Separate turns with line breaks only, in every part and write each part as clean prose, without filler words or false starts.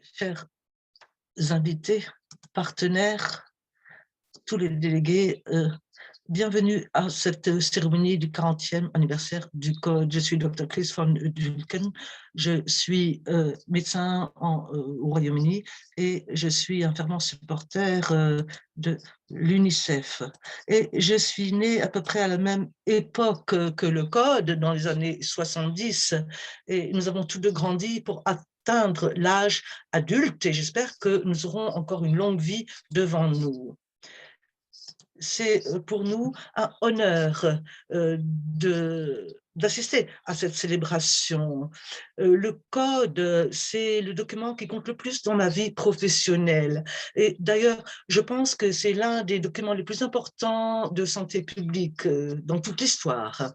Chers invités, partenaires, tous les délégués, bienvenue à cette cérémonie du 40e anniversaire du Code. Je suis Dr. Chris van Dulken, je suis médecin au Royaume-Uni et je suis un fervent supporter de l'UNICEF. Et je suis née à peu près à la même époque que le Code, dans les années 70, et nous avons tous deux grandi pour atteindre l'âge adulte et j'espère que nous aurons encore une longue vie devant nous. C'est pour nous un honneur d'assister à cette célébration. Le code, c'est le document qui compte le plus dans ma vie professionnelle. Et d'ailleurs, je pense que c'est l'un des documents les plus importants de santé publique dans toute l'histoire.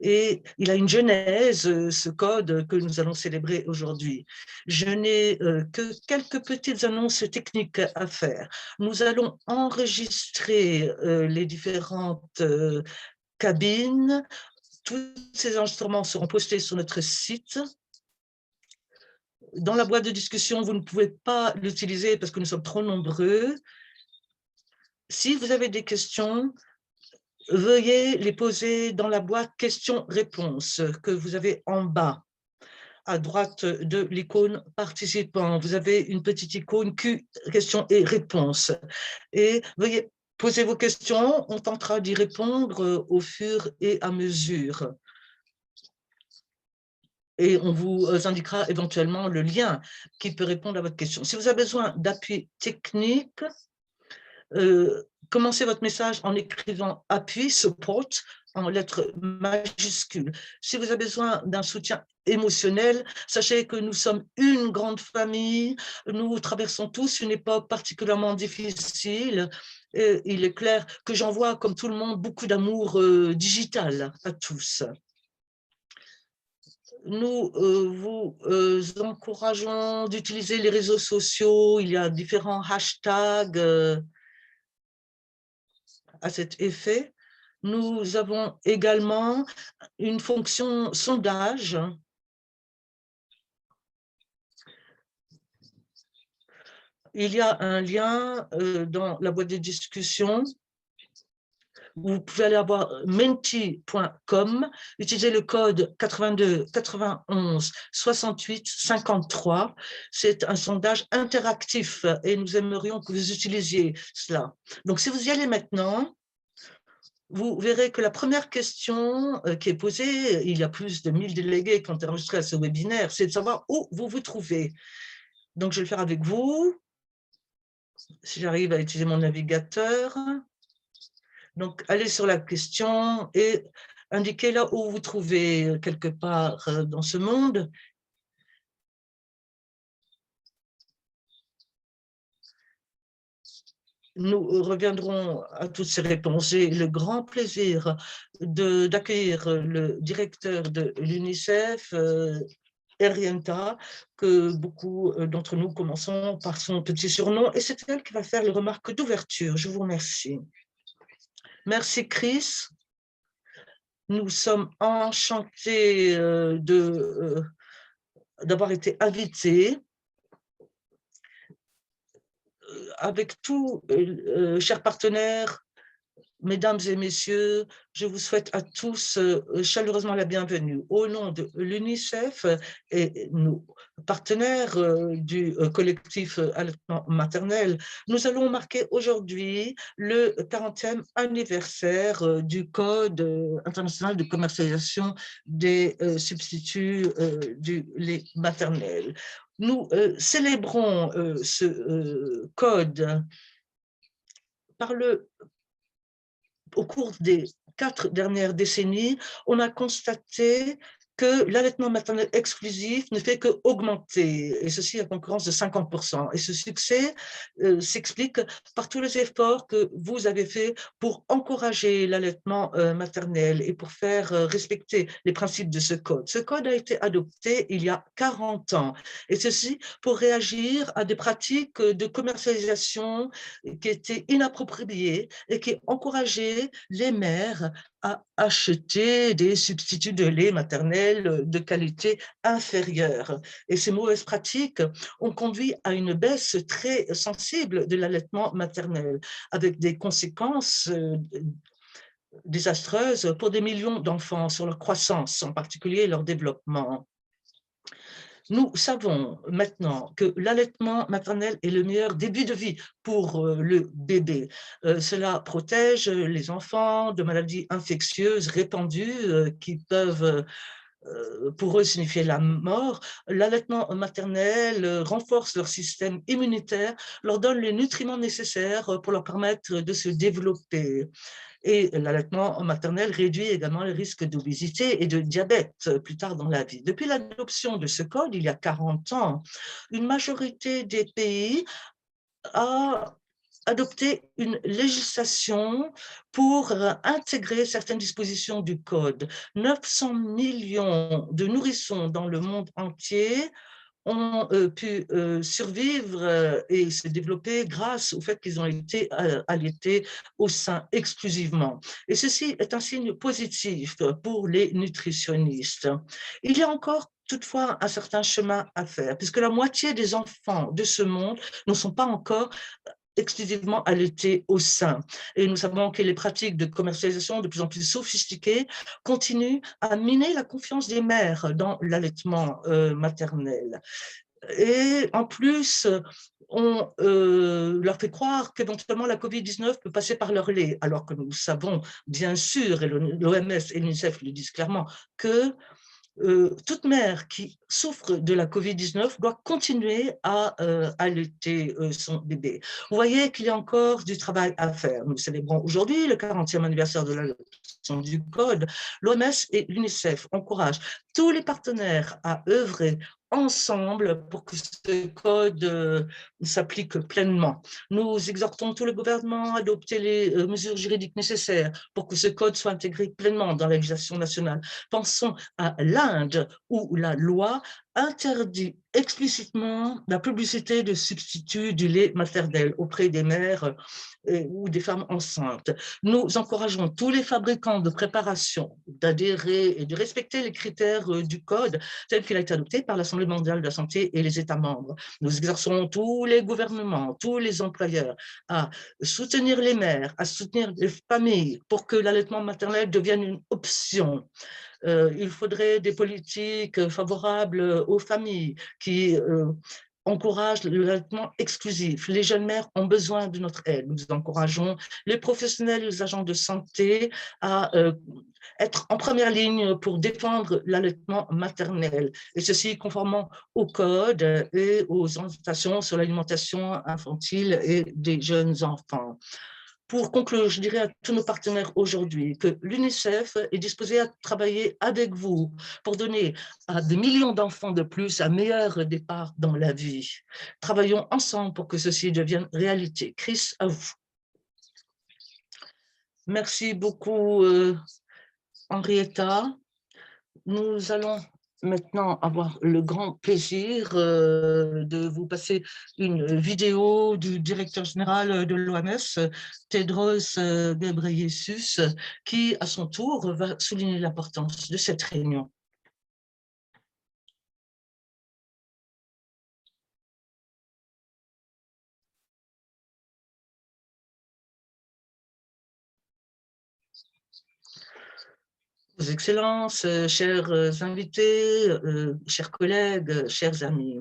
Et il a une genèse, ce code que nous allons célébrer aujourd'hui. Je n'ai que quelques petites annonces techniques à faire. Nous allons enregistrer les différentes cabines. Tous ces enregistrements seront postés sur notre site. Dans la boîte de discussion, vous ne pouvez pas l'utiliser parce que nous sommes trop nombreux. Si vous avez des questions, veuillez les poser dans la boîte questions-réponses que vous avez en bas, à droite de l'icône participant. Vous avez une petite icône Q, questions et réponses. Et veuillez poser vos questions, on tentera d'y répondre au fur et à mesure. Et on vous indiquera éventuellement le lien qui peut répondre à votre question. Si vous avez besoin d'appui technique, commencez votre message en écrivant appui, support, en lettres majuscules. Si vous avez besoin d'un soutien émotionnel, sachez que nous sommes une grande famille, nous traversons tous une époque particulièrement difficile. Et il est clair que j'envoie, comme tout le monde, beaucoup d'amour digital à tous. Nous vous encourageons d'utiliser les réseaux sociaux, il y a différents hashtags à cet effet. Nous avons également une fonction sondage. Il y a un lien dans la boîte de discussion. Vous pouvez aller voir menti.com, utiliser le code 82 91 68 53. C'est un sondage interactif et nous aimerions que vous utilisiez cela. Donc, si vous y allez maintenant, vous verrez que la première question qui est posée, il y a plus de 1000 délégués qui ont enregistré à ce webinaire, c'est de savoir où vous vous trouvez. Donc, je vais le faire avec vous, si j'arrive à utiliser mon navigateur. Donc, allez sur la question et indiquez là où vous vous trouvez quelque part dans ce monde. Nous reviendrons à toutes ces réponses. J'ai le grand plaisir d'accueillir le directeur de l'UNICEF, Henrietta, que beaucoup d'entre nous commençons par son petit surnom, et c'est elle qui va faire les remarques d'ouverture. Je vous remercie. Merci Chris. Nous sommes enchantés d'avoir été invités. Avec tous, chers partenaires, mesdames et messieurs, je vous souhaite à tous chaleureusement la bienvenue. Au nom de l'UNICEF et nos partenaires du collectif allaitement maternel, nous allons marquer aujourd'hui le 40e anniversaire du Code international de commercialisation des substituts du lait maternel. Nous célébrons ce code au cours des 4 dernières décennies. On a constaté que l'allaitement maternel exclusif ne fait qu'augmenter, et ceci à concurrence de 50%. Et ce succès s'explique par tous les efforts que vous avez faits pour encourager l'allaitement maternel et pour faire respecter les principes de ce code. Ce code a été adopté il y a 40 ans, et ceci pour réagir à des pratiques de commercialisation qui étaient inappropriées et qui encourageaient les mères à acheter des substituts de lait maternel maternelle de qualité inférieure. Et ces mauvaises pratiques ont conduit à une baisse très sensible de l'allaitement maternel, avec des conséquences désastreuses pour des millions d'enfants sur leur croissance, en particulier leur développement. Nous savons maintenant que l'allaitement maternel est le meilleur début de vie pour le bébé. Cela protège les enfants de maladies infectieuses répandues qui peuvent pour eux signifier la mort. L'allaitement maternel renforce leur système immunitaire, leur donne les nutriments nécessaires pour leur permettre de se développer. Et l'allaitement maternel réduit également les risques d'obésité et de diabète plus tard dans la vie. Depuis l'adoption de ce code, il y a 40 ans, une majorité des pays a adopté une législation pour intégrer certaines dispositions du code. 900 millions de nourrissons dans le monde entier ont pu survivre et se développer grâce au fait qu'ils ont été allaités au sein exclusivement. Et ceci est un signe positif pour les nutritionnistes. Il y a encore toutefois un certain chemin à faire, puisque la moitié des enfants de ce monde ne sont pas encore exclusivement allaités au sein. Et nous savons que les pratiques de commercialisation de plus en plus sophistiquées continuent à miner la confiance des mères dans l'allaitement maternel. Et en plus, on leur fait croire qu'éventuellement la COVID-19 peut passer par leur lait, alors que nous savons bien sûr, et l'OMS et l'UNICEF le disent clairement, que toute mère qui souffre de la COVID-19 doit continuer à allaiter son bébé. Vous voyez qu'il y a encore du travail à faire. Nous célébrons aujourd'hui le 40e anniversaire de l'adoption du Code. L'OMS et l'UNICEF encouragent tous les partenaires à œuvrer ensemble pour que ce code s'applique pleinement. Nous exhortons tous les gouvernements à adopter les mesures juridiques nécessaires pour que ce code soit intégré pleinement dans la législation nationale. Pensons à l'Inde, où la loi interdit explicitement la publicité de substituts du lait maternel auprès des mères ou des femmes enceintes. Nous encourageons tous les fabricants de préparation d'adhérer et de respecter les critères du code tel qu'il a été adopté par l'Assemblée mondiale de la santé et les États membres. Nous exerçons tous les gouvernements, tous les employeurs à soutenir les mères, à soutenir les familles pour que l'allaitement maternel devienne une option. Il faudrait des politiques favorables aux familles qui encouragent l'allaitement exclusif. Les jeunes mères ont besoin de notre aide. Nous encourageons les professionnels et les agents de santé à être en première ligne pour défendre l'allaitement maternel, et ceci conformément au code et aux orientations sur l'alimentation infantile et des jeunes enfants. Pour conclure, je dirais à tous nos partenaires aujourd'hui que l'UNICEF est disposé à travailler avec vous pour donner à des millions d'enfants de plus un meilleur départ dans la vie. Travaillons ensemble pour que ceci devienne réalité. Chris, à vous. Merci beaucoup, Henrietta. Nous allons maintenant avoir le grand plaisir de vous passer une vidéo du directeur général de l'OMS, Tedros Ghebreyesus, qui, à son tour, va souligner l'importance de cette réunion. Vos Excellences, chers invités, chers collègues, chers amis,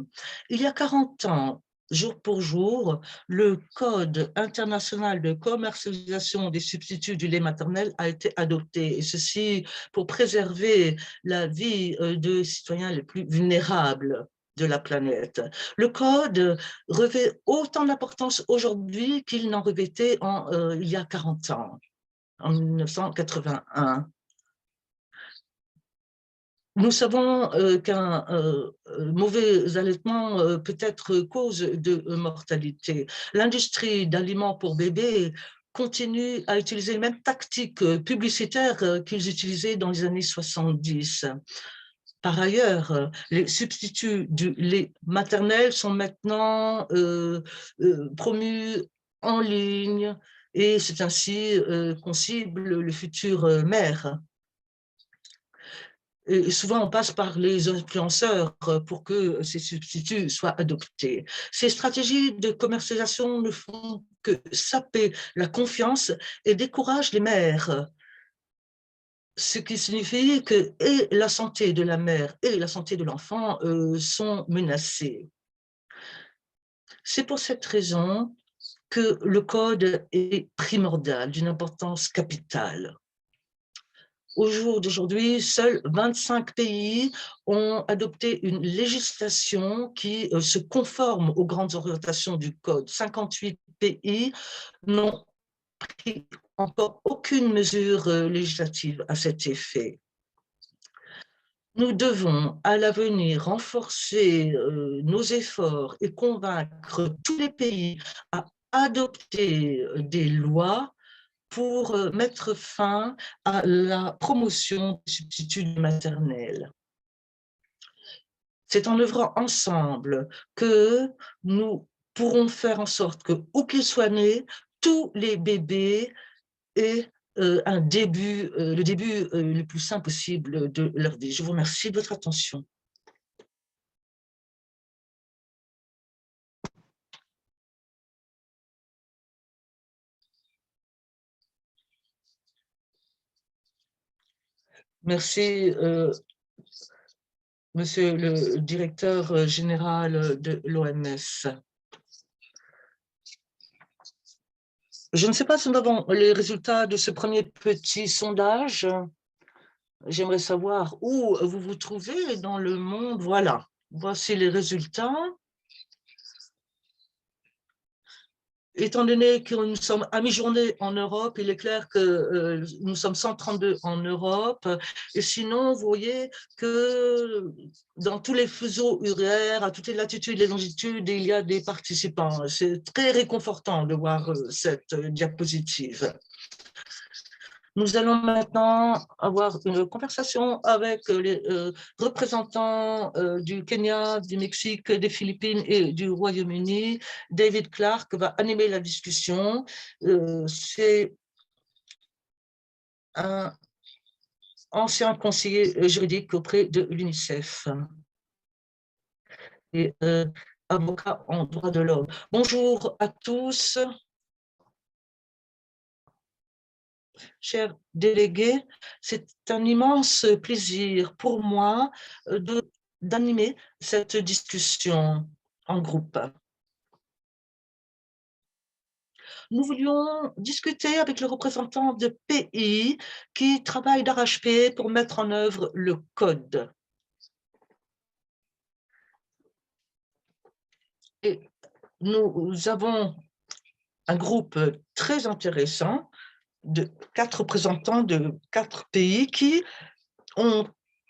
il y a 40 ans, jour pour jour, le Code international de commercialisation des substituts du lait maternel a été adopté, et ceci pour préserver la vie de citoyens les plus vulnérables de la planète. Le Code revêt autant d'importance aujourd'hui qu'il n'en revêtait il y a 40 ans, en 1981. Nous savons qu'un mauvais allaitement peut être cause de mortalité. L'industrie d'aliments pour bébés continue à utiliser les mêmes tactiques publicitaires qu'ils utilisaient dans les années 70. Par ailleurs, les substituts du lait maternel sont maintenant promus en ligne, et c'est ainsi qu'on cible le futur mère. Et souvent, on passe par les influenceurs pour que ces substituts soient adoptés. Ces stratégies de commercialisation ne font que saper la confiance et découragent les mères, ce qui signifie que et la santé de la mère et la santé de l'enfant sont menacées. C'est pour cette raison que le code est primordial, d'une importance capitale. Au jour d'aujourd'hui, seuls 25 pays ont adopté une législation qui se conforme aux grandes orientations du Code. 58 pays n'ont pris encore aucune mesure législative à cet effet. Nous devons, à l'avenir, renforcer nos efforts et convaincre tous les pays à adopter des lois pour mettre fin à la promotion des substituts maternels. C'est en œuvrant ensemble que nous pourrons faire en sorte que, où qu'ils soient nés, tous les bébés aient le début le plus sain possible de leur vie. Je vous remercie de votre attention. Merci, Monsieur le directeur général de l'OMS. Je ne sais pas si nous avons les résultats de ce premier petit sondage. J'aimerais savoir où vous vous trouvez dans le monde. Voilà, voici les résultats. Étant donné que nous sommes à mi-journée en Europe, il est clair que nous sommes 132 en Europe. Et sinon, vous voyez que dans tous les fuseaux horaires, à toutes les latitudes et les longitudes, il y a des participants. C'est très réconfortant de voir cette diapositive. Nous allons maintenant avoir une conversation avec les représentants du Kenya, du Mexique, des Philippines et du Royaume-Uni. David Clark va animer la discussion. C'est un ancien conseiller juridique auprès de l'UNICEF et avocat en droit de l'homme. Bonjour à tous. Chers délégués, c'est un immense plaisir pour moi d'animer cette discussion en groupe. Nous voulions discuter avec les représentants de pays qui travaillent d'arrache-pied pour mettre en œuvre le code. Et nous avons un groupe très intéressant de 4 représentants de 4 pays qui ont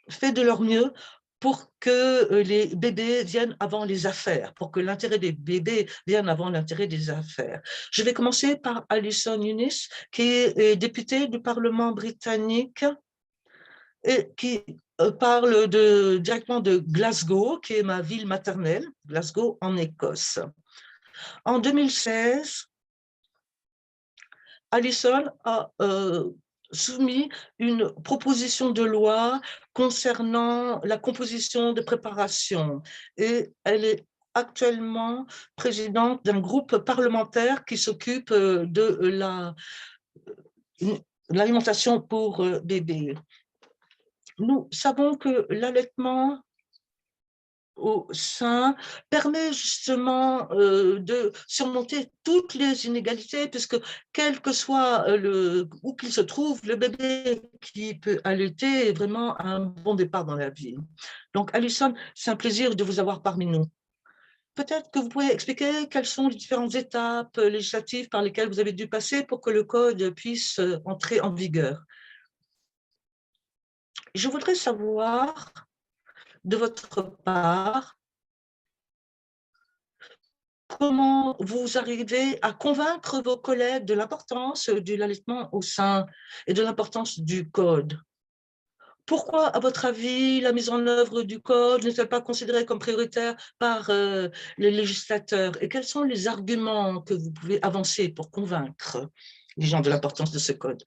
fait de leur mieux pour que les bébés viennent avant les affaires, pour que l'intérêt des bébés vienne avant l'intérêt des affaires. Je vais commencer par Alison Yunis, qui est députée du Parlement britannique et qui parle directement de Glasgow, qui est ma ville maternelle, Glasgow en Écosse. En 2016, Alison a soumis une proposition de loi concernant la composition de préparation et elle est actuellement présidente d'un groupe parlementaire qui s'occupe de l'alimentation pour bébés. Nous savons que l'allaitement au sein permet justement de surmonter toutes les inégalités, puisque quel que soit où qu'il se trouve, le bébé qui peut allaiter est vraiment un bon départ dans la vie. Donc, Alison, c'est un plaisir de vous avoir parmi nous. Peut-être que vous pouvez expliquer quelles sont les différentes étapes législatives par lesquelles vous avez dû passer pour que le code puisse entrer en vigueur. Je voudrais savoir de votre part comment vous arrivez à convaincre vos collègues de l'importance de l'allaitement au sein et de l'importance du code. Pourquoi, à votre avis, la mise en œuvre du code n'est-elle pas considérée comme prioritaire par les législateurs? Et quels sont les arguments que vous pouvez avancer pour convaincre les gens de l'importance de ce code?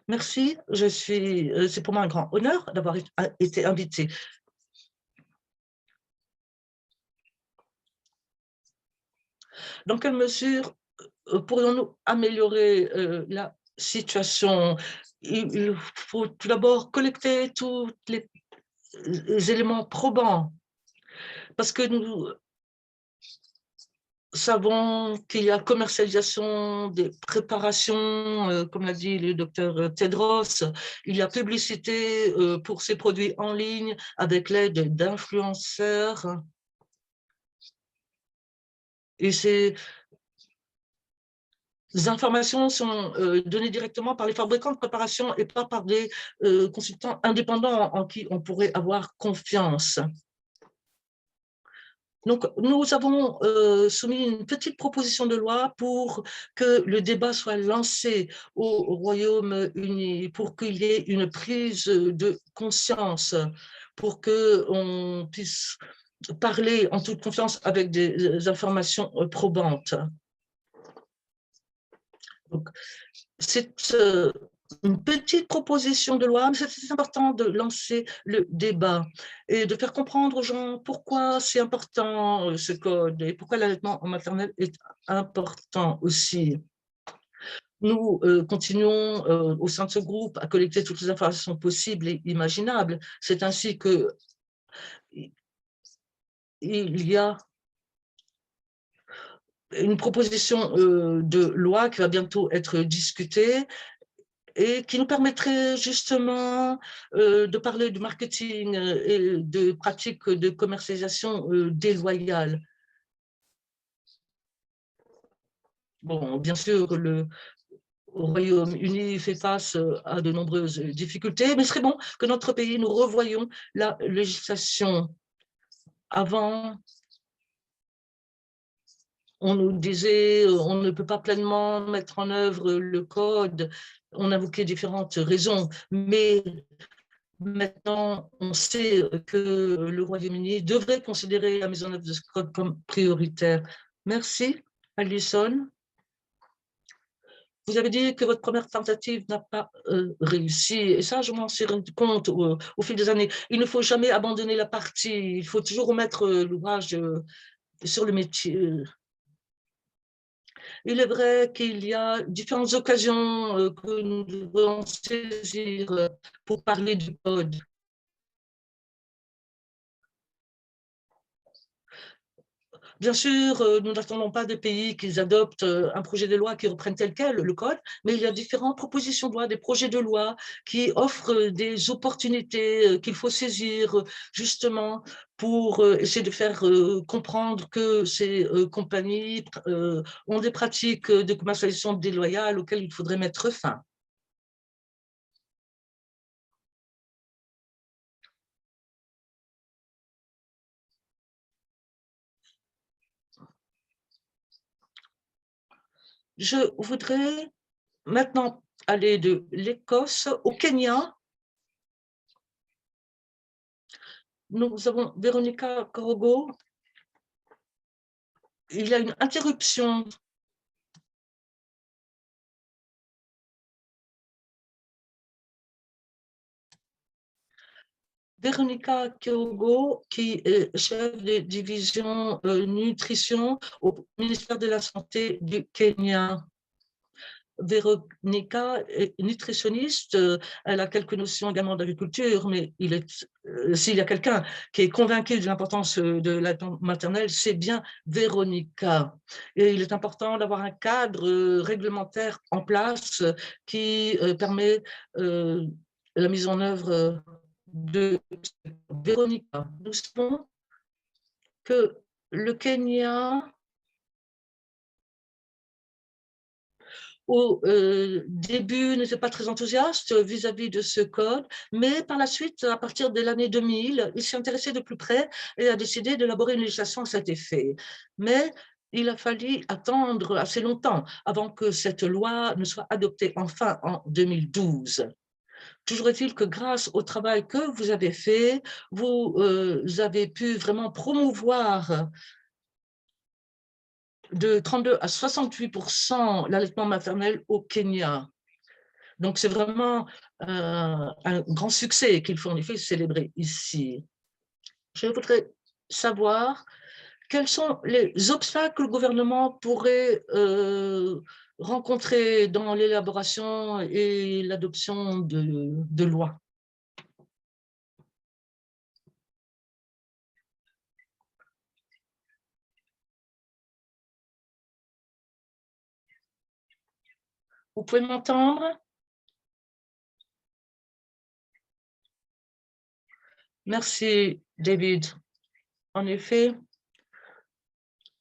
Merci, c'est pour moi un grand honneur d'avoir été invitée. Dans quelle mesure pourrions-nous améliorer la situation? Il faut tout d'abord collecter tous les éléments probants, parce que nous savons qu'il y a commercialisation des préparations, comme l'a dit le docteur Tedros, il y a publicité pour ces produits en ligne avec l'aide d'influenceurs. Et ces informations sont données directement par les fabricants de préparation et pas par des consultants indépendants en qui on pourrait avoir confiance. Donc, nous avons soumis une petite proposition de loi pour que le débat soit lancé au Royaume-Uni, pour qu'il y ait une prise de conscience, pour qu'on puisse parler en toute confiance avec des informations probantes. Donc, c'est une petite proposition de loi, mais c'est important de lancer le débat et de faire comprendre aux gens pourquoi c'est important ce code et pourquoi l'allaitement en maternelle est important aussi. Nous continuons au sein de ce groupe à collecter toutes les informations possibles et imaginables. C'est ainsi que il y a une proposition de loi qui va bientôt être discutée et qui nous permettrait justement de parler du marketing et de pratiques de commercialisation déloyales. Bon, bien sûr, le Royaume-Uni fait face à de nombreuses difficultés, mais ce serait bon que notre pays, nous revoyions la législation. Avant, on nous disait on ne peut pas pleinement mettre en œuvre le code, on invoquait différentes raisons, mais maintenant, on sait que le Royaume-Uni devrait considérer la mise en œuvre de ce code comme prioritaire. Merci, Alison. Vous avez dit que votre première tentative n'a pas réussi, et ça, je m'en suis rendu compte au fil des années. Il ne faut jamais abandonner la partie, il faut toujours remettre l'ouvrage sur le métier. Il est vrai qu'il y a différentes occasions que nous devons saisir pour parler du code. Bien sûr, nous n'attendons pas des pays qu'ils adoptent un projet de loi qui reprenne tel quel le code, mais il y a différentes propositions de loi, des projets de loi qui offrent des opportunités qu'il faut saisir justement pour essayer de faire comprendre que ces compagnies ont des pratiques de commercialisation déloyale auxquelles il faudrait mettre fin. Je voudrais maintenant aller de l'Écosse au Kenya. Nous avons Véronica Korogo. Il y a une interruption. Véronica Kyogo, qui est chef de division nutrition au ministère de la Santé du Kenya. Véronica est nutritionniste, elle a quelques notions également d'agriculture, mais s'il y a quelqu'un qui est convaincu de l'importance de la maternelle, c'est bien Véronica. Et il est important d'avoir un cadre réglementaire en place qui permet la mise en œuvre de Véronica. Nous savons que le Kenya, au début, n'était pas très enthousiaste vis-à-vis de ce code, mais par la suite, à partir de l'année 2000, il s'est intéressé de plus près et a décidé d'élaborer une législation à cet effet. Mais il a fallu attendre assez longtemps avant que cette loi ne soit adoptée enfin en 2012. Toujours est-il que grâce au travail que vous avez fait, vous avez pu vraiment promouvoir de 32 à 68% l'allaitement maternel au Kenya. Donc, c'est vraiment un grand succès qu'il faut en effet célébrer ici. Je voudrais savoir quels sont les obstacles que le gouvernement pourrait rencontrer dans l'élaboration et l'adoption de lois. Vous pouvez m'entendre? Merci, David. En effet,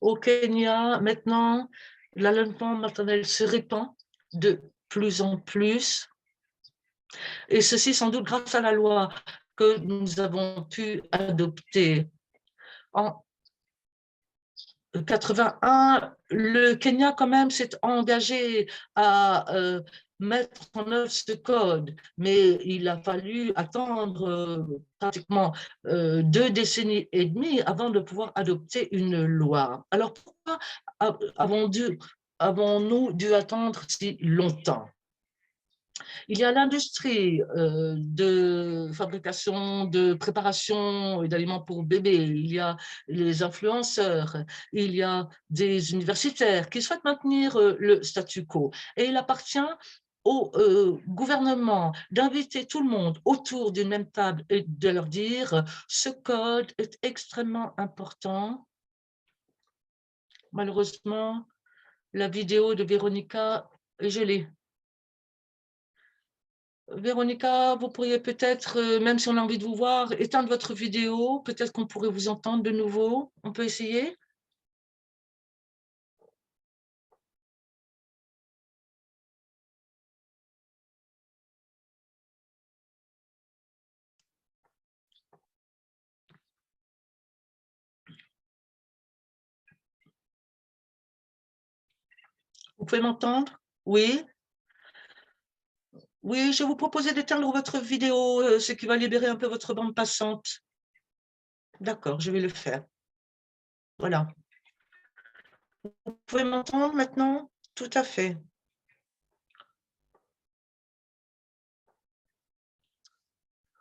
au Kenya, maintenant, l'allaitement maternel se répand de plus en plus, et ceci sans doute grâce à la loi que nous avons pu adopter. En 81, le Kenya quand même s'est engagé à mettre en œuvre ce code, mais il a fallu attendre pratiquement 2 décennies et demie avant de pouvoir adopter une loi. Alors pourquoi avons-nous dû attendre si longtemps? Il y a l'industrie de fabrication, de préparation d'aliments pour bébés, il y a les influenceurs, il y a des universitaires qui souhaitent maintenir le statu quo. Et il appartient au gouvernement d'inviter tout le monde autour d'une même table et de leur dire ce code est extrêmement important. Malheureusement, la vidéo de Véronica est gelée. Véronica, vous pourriez peut-être, même si on a envie de vous voir, éteindre votre vidéo. Peut-être qu'on pourrait vous entendre de nouveau. On peut essayer? Vous pouvez m'entendre? Oui? Oui, je vous proposais d'éteindre votre vidéo, ce qui va libérer un peu votre bande passante. D'accord, je vais le faire. Voilà. Vous pouvez m'entendre maintenant? Tout à fait.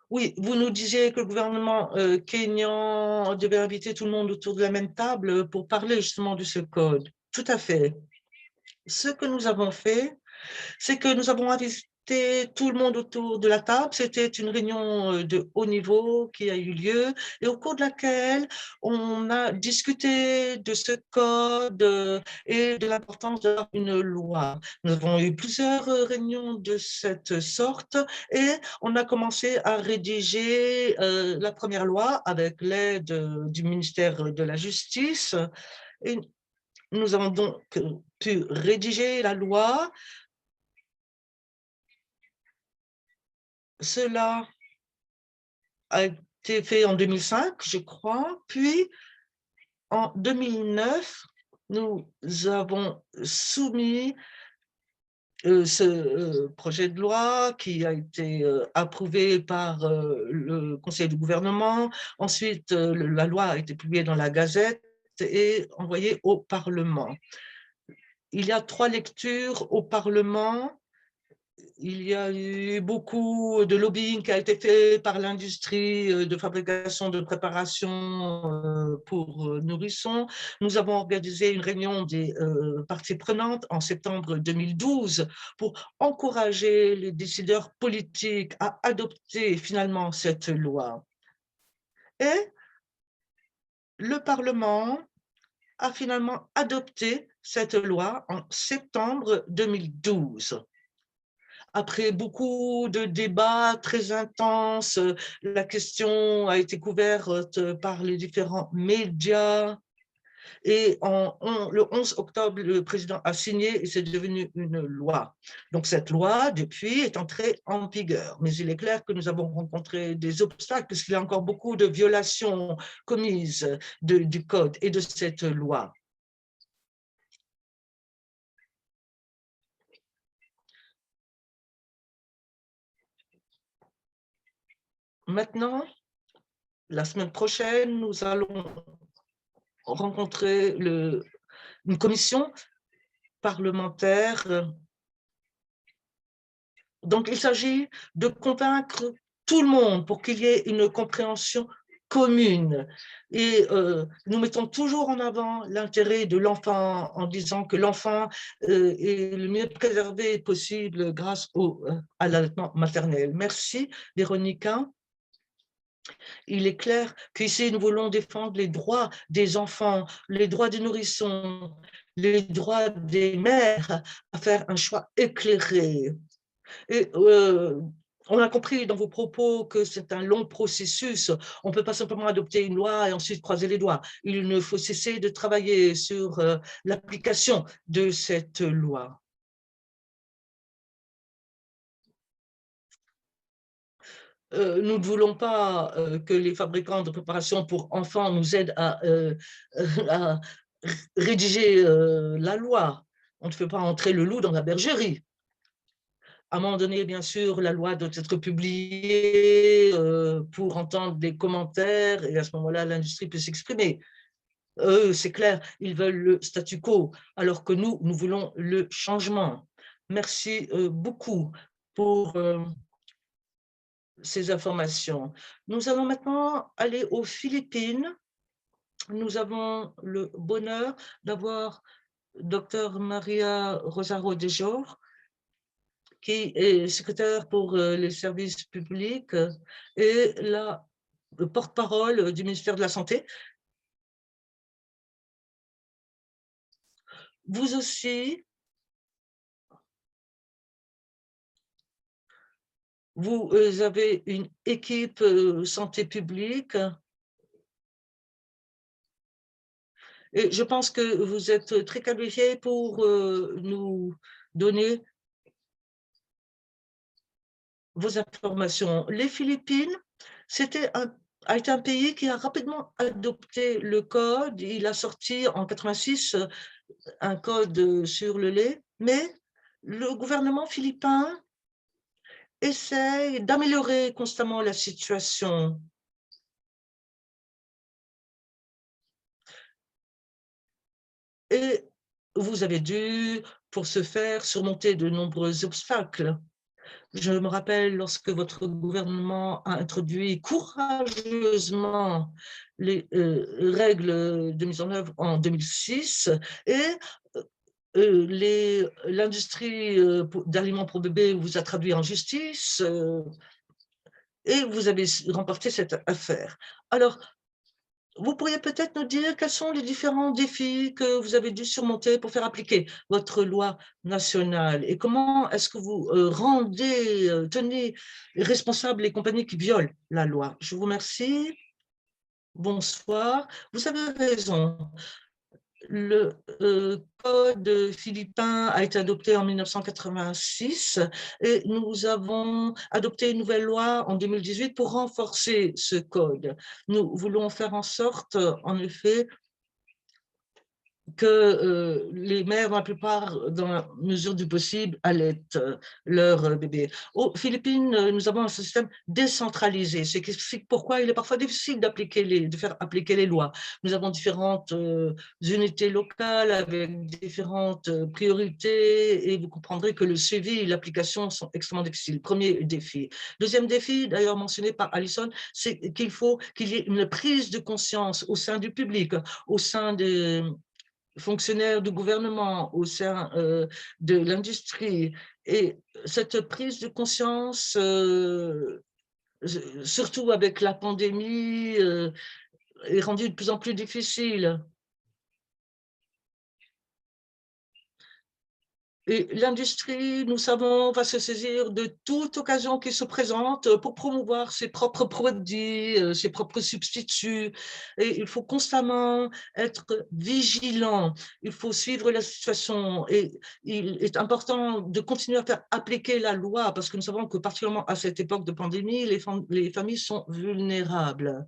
Oui, vous nous disiez que le gouvernement kényan devait inviter tout le monde autour de la même table pour parler justement de ce code. Tout à fait. Ce que nous avons fait, c'est que nous avons invité tout le monde autour de la table. C'était une réunion de haut niveau qui a eu lieu et au cours de laquelle on a discuté de ce code et de l'importance d'avoir une loi. Nous avons eu plusieurs réunions de cette sorte et on a commencé à rédiger la première loi avec l'aide du ministère de la Justice. Et nous avons donc pu rédiger la loi. Cela a été fait en 2005, je crois. Puis, en 2009, nous avons soumis ce projet de loi qui a été approuvé par le Conseil du gouvernement. Ensuite, la loi a été publiée dans la Gazette et envoyée au Parlement. Il y a 3 lectures au Parlement. Il y a eu beaucoup de lobbying qui a été fait par l'industrie de fabrication de préparation pour nourrissons. Nous avons organisé une réunion des parties prenantes en septembre 2012 pour encourager les décideurs politiques à adopter finalement cette loi. Et le Parlement a finalement adopté cette loi en septembre 2012. Après beaucoup de débats très intenses, la question a été couverte par les différents médias et le 11 octobre, le président a signé et c'est devenu une loi. Donc cette loi, depuis, est entrée en vigueur. Mais il est clair que nous avons rencontré des obstacles parce qu'il y a encore beaucoup de violations commises du code et de cette loi. Maintenant, la semaine prochaine, nous allons rencontrer une commission parlementaire Donc, il s'agit de convaincre tout le monde pour qu'il y ait une compréhension commune. Et nous mettons toujours en avant l'intérêt de l'enfant en disant que l'enfant est le mieux préservé possible grâce à l'allaitement maternel. Merci, Véronica. Il est clair qu'ici, nous voulons défendre les droits des enfants, les droits des nourrissons, les droits des mères à faire un choix éclairé. Et on a compris dans vos propos que c'est un long processus. On ne peut pas simplement adopter une loi et ensuite croiser les doigts. Il ne faut cesser de travailler sur l'application de cette loi. Nous ne voulons pas que les fabricants de préparation pour enfants nous aident à rédiger la loi. On ne fait pas entrer le loup dans la bergerie. À un moment donné, bien sûr, la loi doit être publiée pour entendre des commentaires et à ce moment-là, l'industrie peut s'exprimer. Eux, c'est clair, ils veulent le statu quo, alors que nous, nous voulons le changement. Merci beaucoup pour ces informations. Nous allons maintenant aller aux Philippines. Nous avons le bonheur d'avoir Dr Maria Rosario de Jor, qui est secrétaire pour les services publics et la porte-parole du ministère de la Santé. Vous aussi, vous avez une équipe santé publique et je pense que vous êtes très qualifié pour nous donner vos informations. Les Philippines, a été un pays qui a rapidement adopté le code. Il a sorti en 86 un code sur le lait, mais le gouvernement philippin essaie d'améliorer constamment la situation. Et vous avez dû, pour ce faire, surmonter de nombreux obstacles. Je me rappelle lorsque votre gouvernement a introduit courageusement les règles de mise en œuvre en 2006 et l'industrie d'aliments pour bébés vous a traduit en justice et vous avez remporté cette affaire. Alors, vous pourriez peut-être nous dire quels sont les différents défis que vous avez dû surmonter pour faire appliquer votre loi nationale et comment est-ce que vous tenez responsables les compagnies qui violent la loi. Je vous remercie. Bonsoir. Vous avez raison. Le code philippin a été adopté en 1986 et nous avons adopté une nouvelle loi en 2018 pour renforcer ce code. Nous voulons faire en sorte, en effet, que les mères, dans la plupart, dans la mesure du possible, allaitent leur bébé. Aux Philippines, nous avons un système décentralisé, ce qui explique pourquoi il est parfois difficile de faire appliquer les lois. Nous avons différentes unités locales avec différentes priorités et vous comprendrez que le suivi et l'application sont extrêmement difficiles. Premier défi. Deuxième défi, d'ailleurs mentionné par Alison, c'est qu'il faut qu'il y ait une prise de conscience au sein du public, au sein des fonctionnaires du gouvernement, au sein de l'industrie. Et cette prise de conscience, surtout avec la pandémie, est rendue de plus en plus difficile. Et l'industrie, nous savons, va se saisir de toute occasion qui se présente pour promouvoir ses propres produits, ses propres substituts. Et il faut constamment être vigilant. Il faut suivre la situation. Et il est important de continuer à faire appliquer la loi parce que nous savons que particulièrement à cette époque de pandémie, les familles sont vulnérables.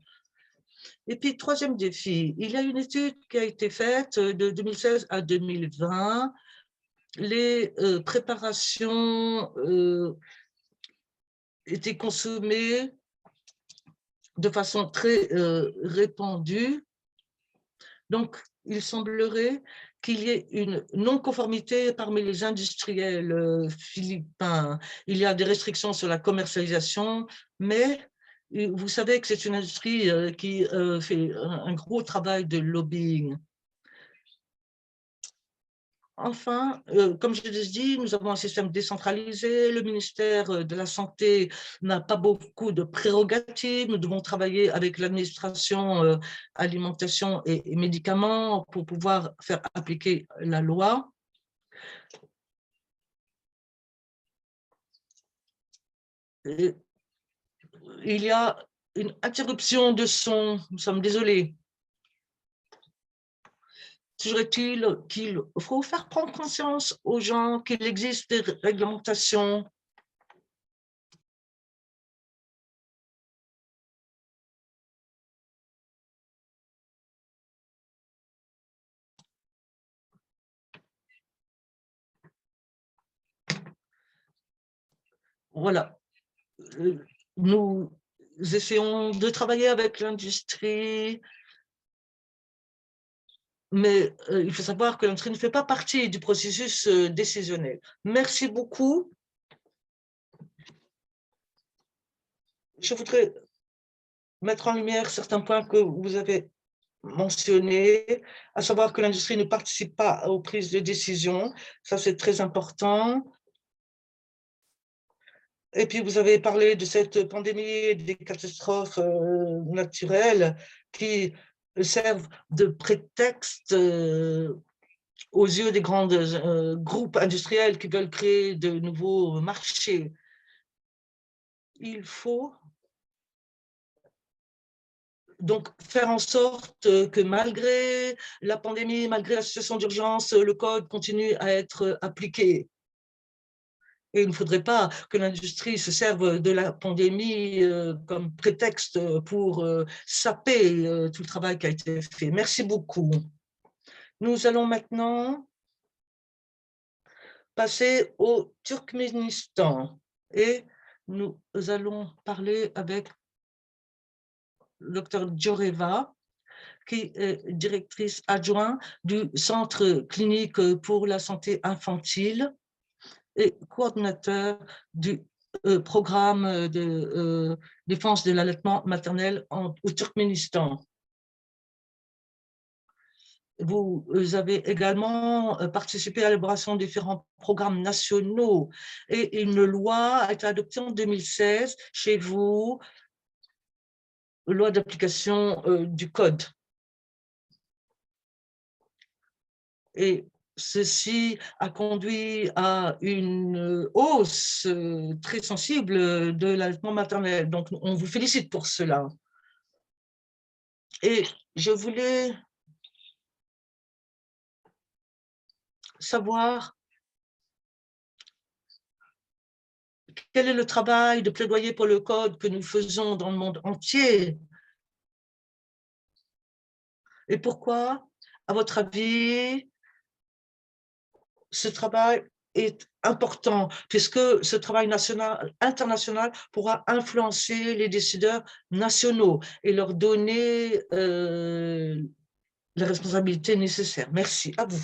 Et puis, troisième défi, il y a une étude qui a été faite de 2016 à 2020 les préparations étaient consommées de façon très répandue. Donc, il semblerait qu'il y ait une non-conformité parmi les industriels philippins. Il y a des restrictions sur la commercialisation, mais vous savez que c'est une industrie qui fait un gros travail de lobbying. Enfin, comme je l'ai dit, nous avons un système décentralisé. Le ministère de la Santé n'a pas beaucoup de prérogatives. Nous devons travailler avec l'administration alimentation et médicaments pour pouvoir faire appliquer la loi. Et il y a une interruption de son. Nous sommes désolés. Serait-il qu'il faut faire prendre conscience aux gens qu'il existe des réglementations? Voilà. Nous essayons de travailler avec l'industrie, mais il faut savoir que l'industrie ne fait pas partie du processus décisionnel. Merci beaucoup. Je voudrais mettre en lumière certains points que vous avez mentionnés, à savoir que l'industrie ne participe pas aux prises de décision. Ça, c'est très important. Et puis, vous avez parlé de cette pandémie et des catastrophes naturelles qui servent de prétexte aux yeux des grands groupes industriels qui veulent créer de nouveaux marchés. Il faut donc faire en sorte que malgré la pandémie, malgré la situation d'urgence, le code continue à être appliqué. Et il ne faudrait pas que l'industrie se serve de la pandémie comme prétexte pour saper tout le travail qui a été fait. Merci beaucoup. Nous allons maintenant passer au Turkménistan et nous allons parler avec le Dr Djoreva, qui est directrice adjointe du Centre clinique pour la santé infantile et coordinateur du programme de défense de l'allaitement maternel au Turkménistan. Vous avez également participé à l'élaboration de différents programmes nationaux et une loi a été adoptée en 2016 chez vous, loi d'application du code. Et ceci a conduit à une hausse très sensible de l'allaitement maternel. Donc, on vous félicite pour cela. Et je voulais savoir quel est le travail de plaidoyer pour le code que nous faisons dans le monde entier et pourquoi, à votre avis, ce travail est important, puisque ce travail international pourra influencer les décideurs nationaux et leur donner les responsabilités nécessaires. Merci. À vous.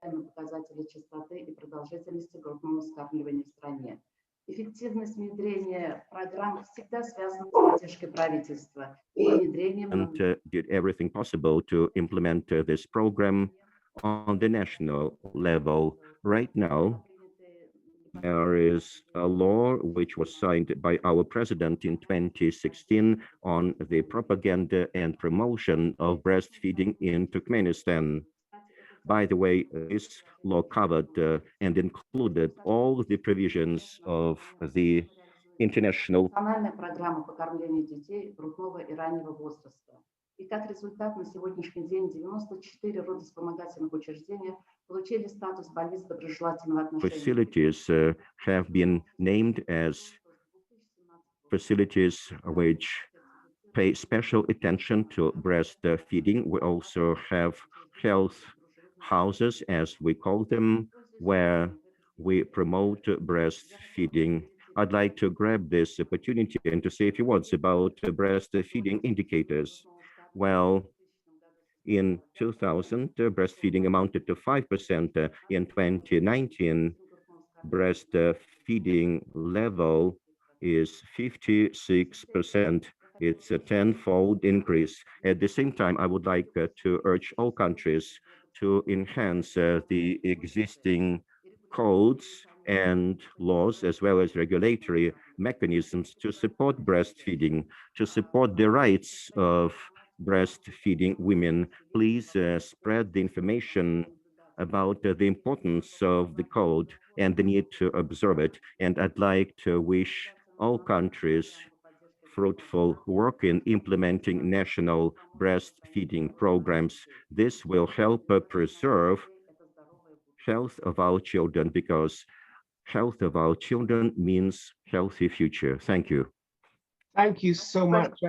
показатели частоты и продолжительности грудного вскармливания в стране. Эффективность внедрения программ всегда связана с поддержкой правительства и внедрением...
And did everything possible to implement this program on the national level. Right now, there is a law which was signed by our president in 2016 on the propaganda and promotion of breastfeeding in Turkmenistan. By the way, this law covered and included all the provisions of the international
программа по кормлению детей грудного и раннего возраста. И как результат, на сегодняшний день 94 родовспомогательных учреждения получили статус больниц доброжелательного отношения.
Facilities have been named as facilities which pay special attention to breastfeeding. We also have health houses, as we call them, where we promote breastfeeding. I'd like to grab this opportunity and to say a few words about breastfeeding indicators. Well, in 2000, breastfeeding amounted to 5%. In 2019, breastfeeding level is 56%. It's a tenfold increase. At the same time, I would like to urge all countries to enhance the existing codes and laws, as well as regulatory mechanisms to support breastfeeding, to support the rights of breastfeeding women. Please spread the information about the importance of the code and the need to observe it. And I'd like to wish all countries fruitful work in implementing national breastfeeding programs. This will help preserve health of our children, because health of our children means healthy future. Thank you.
Thank you so much.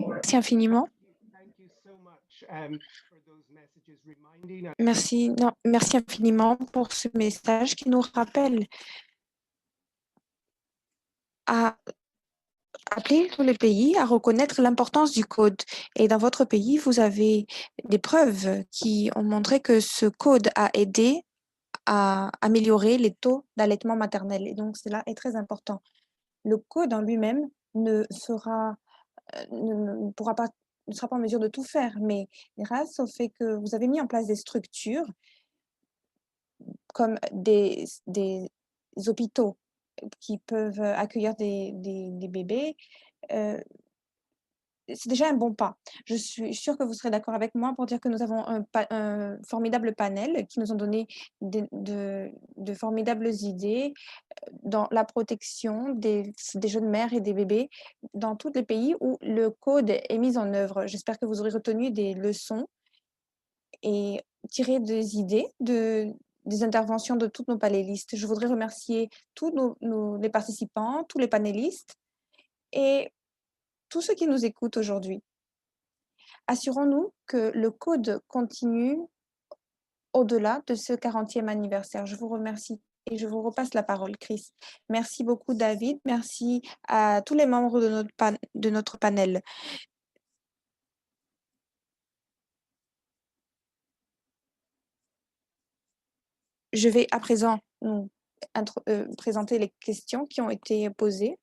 Merci infiniment. Merci infiniment pour ce message qui nous rappelle à appeler tous les pays à reconnaître l'importance du code. Et dans votre pays, vous avez des preuves qui ont montré que ce code a aidé à améliorer les taux d'allaitement maternel. Et donc, cela est très important. Le code en lui-même ne sera pas en mesure de tout faire, mais grâce au fait que vous avez mis en place des structures comme des hôpitaux qui peuvent accueillir des bébés, c'est déjà un bon pas. Je suis sûre que vous serez d'accord avec moi pour dire que nous avons un formidable panel qui nous ont donné de formidables idées dans la protection des jeunes mères et des bébés dans tous les pays où le code est mis en œuvre. J'espère que vous aurez retenu des leçons et tiré des idées des interventions de tous nos panélistes. Je voudrais remercier tous les participants, tous les panélistes et tous ceux qui nous écoutent aujourd'hui. Assurons-nous que le code continue au-delà de ce 40e anniversaire. Je vous remercie et je vous repasse la parole, Chris. Merci beaucoup, David. Merci à tous les membres de notre panel. Je vais à présent présenter les questions qui ont été posées.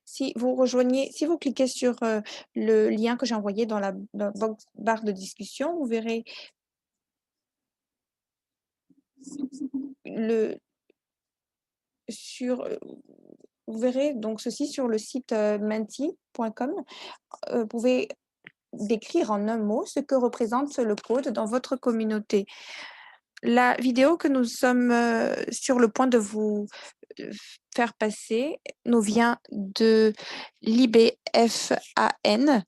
Si vous cliquez sur le lien que j'ai envoyé dans la barre de discussion, vous verrez vous verrez donc ceci sur le site menti.com. Vous pouvez décrire en un mot ce que représente le code dans votre communauté. La vidéo que nous sommes sur le point de vous faire passer nous vient de l'IBFAN.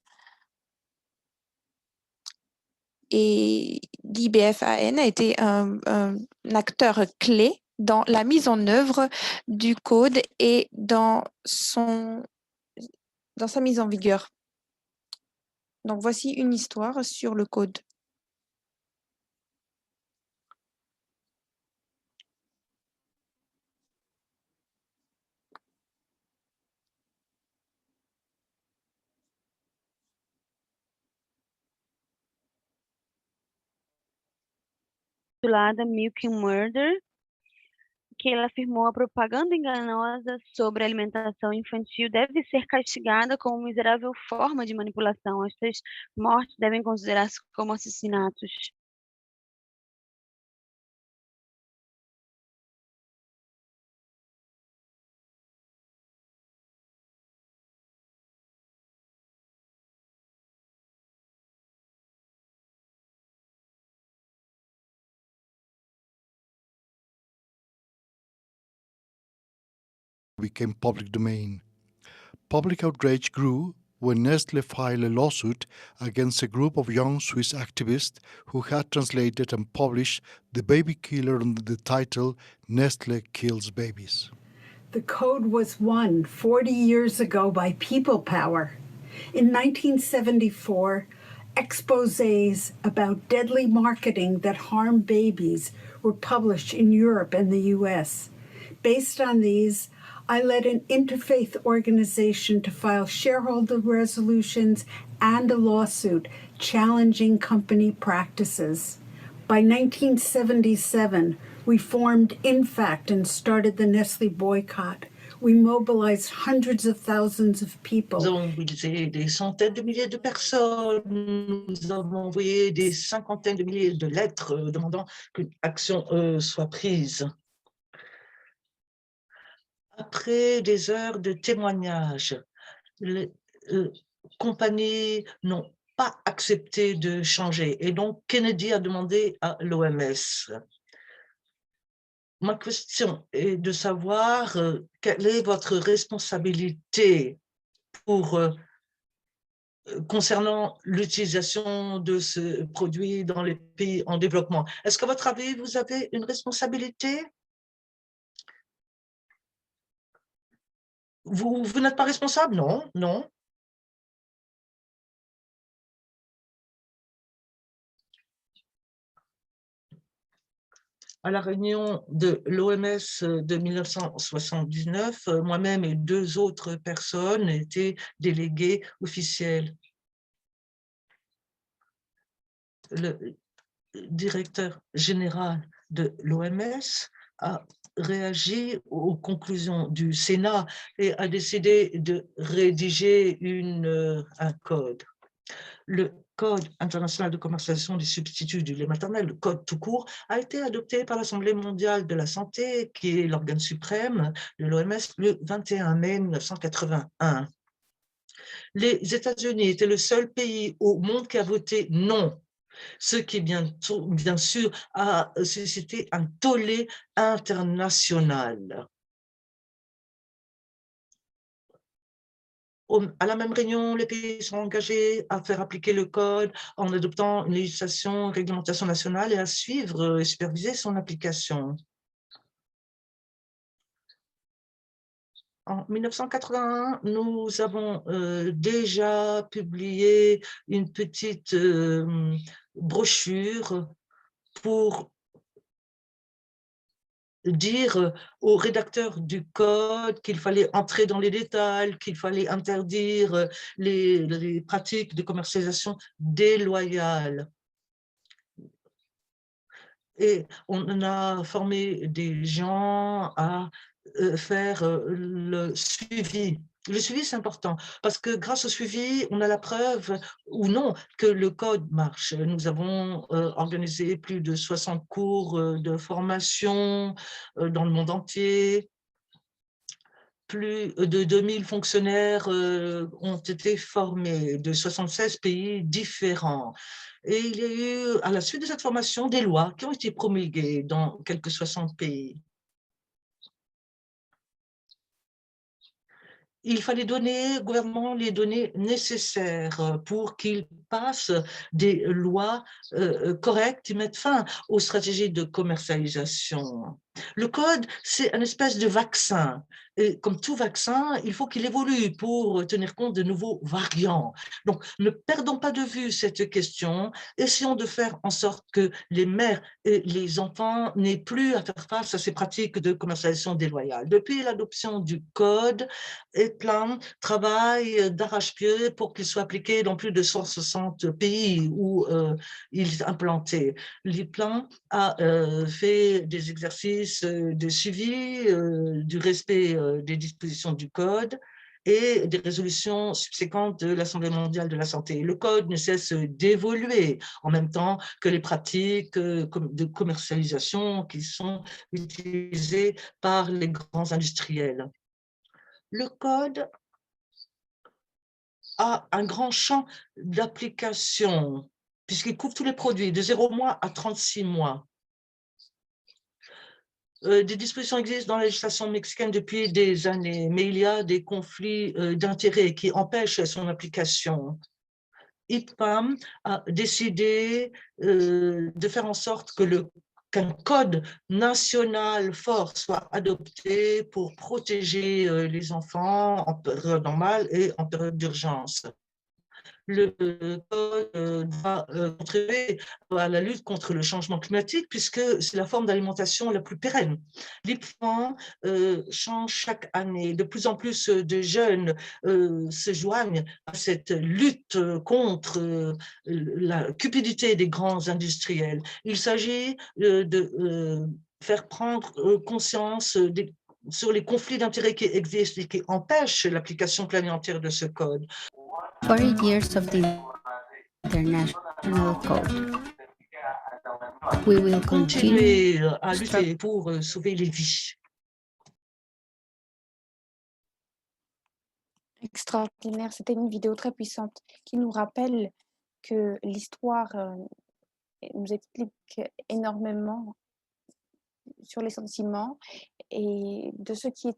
Et l'IBFAN a été un acteur clé dans la mise en œuvre du code et dans sa mise en vigueur. Donc, voici une histoire sur le code.
intitulada Milk and Murder, que ela afirmou: a propaganda enganosa sobre alimentação infantil deve ser castigada como miserável forma de manipulação. Estas mortes devem considerar-se como assassinatos.
Became public domain. Public outrage grew when Nestle filed a lawsuit against a group of young Swiss activists who had translated and published The Baby Killer under the title Nestle Kills Babies.
The code was won 40 years ago by people power. In 1974, exposés about deadly marketing that harm babies were published in Europe and the US. Based on these, I led an interfaith organization to file shareholder resolutions and a lawsuit challenging company practices. By 1977, we formed INFACT and started the Nestle boycott. We mobilized hundreds of thousands of people.
Nous avons mobilisé des centaines de milliers de personnes, nous avons envoyé des cinquantaines de milliers de lettres demandant qu'une action soit prise. Après des heures de témoignages, les compagnies n'ont pas accepté de changer et donc Kennedy a demandé à l'OMS. Ma question est de savoir quelle est votre responsabilité concernant l'utilisation de ce produit dans les pays en développement. Est-ce qu'à votre avis, vous avez une responsabilité? Vous n'êtes pas responsable? Non, non. À la réunion de l'OMS de 1979, moi-même et deux autres personnes étaient délégués officiels. Le directeur général de l'OMS a réagi aux conclusions du Sénat et a décidé de rédiger un code. Le Code international de commercialisation des substituts du lait maternel, le Code tout court, a été adopté par l'Assemblée mondiale de la santé, qui est l'organe suprême de l'OMS, le 21 mai 1981. Les États-Unis étaient le seul pays au monde qui a voté non, ce qui, bien sûr, a suscité un tollé international. À la même réunion, les pays sont engagés à faire appliquer le code en adoptant une législation, une réglementation nationale et à suivre et superviser son application. En 1981, nous avons déjà publié une petite brochure pour dire aux rédacteurs du code qu'il fallait entrer dans les détails, qu'il fallait interdire les pratiques de commercialisation déloyales. Et on a formé des gens à faire le suivi. Le suivi, c'est important parce que grâce au suivi, on a la preuve ou non que le code marche. Nous avons organisé plus de 60 cours de formation dans le monde entier. Plus de 2000 fonctionnaires ont été formés de 76 pays différents. Et il y a eu, à la suite de cette formation, des lois qui ont été promulguées dans quelques 60 pays. Il fallait donner au gouvernement les données nécessaires pour qu'il passe des lois correctes qui mettent fin aux stratégies de commercialisation. Le code, c'est une espèce de vaccin. Et comme tout vaccin, il faut qu'il évolue pour tenir compte de nouveaux variants. Donc, ne perdons pas de vue cette question. Essayons de faire en sorte que les mères et les enfants n'aient plus à faire face à ces pratiques de commercialisation déloyale. Depuis l'adoption du code, EPLAN travaille d'arrache-pied pour qu'il soit appliqué dans plus de 160 pays où il est implanté. L'EPLAN a fait des exercices de suivi du respect des dispositions du code et des résolutions subséquentes de l'Assemblée mondiale de la santé. Le code ne cesse d'évoluer en même temps que les pratiques de commercialisation qui sont utilisées par les grands industriels. Le code a un grand champ d'application puisqu'il couvre tous les produits de 0 mois à 36 mois. Des dispositions existent dans la législation mexicaine depuis des années, mais il y a des conflits d'intérêts qui empêchent son application. IPAM a décidé de faire en sorte qu'un code national fort soit adopté pour protéger les enfants en période normale et en période d'urgence. Le code doit contribuer à la lutte contre le changement climatique puisque c'est la forme d'alimentation la plus pérenne. L'IPFAN change chaque année. De plus en plus de jeunes se joignent à cette lutte contre la cupidité des grands industriels. Il s'agit de faire prendre conscience sur les conflits d'intérêts qui existent et qui empêchent l'application pleine et entière de ce code.
40 years of the International Code. We will continue
Continuer à lutter pour sauver les vies.
Extraordinaire, c'était une vidéo très puissante qui nous rappelle que l'histoire nous explique énormément sur les sentiments et de ceux qui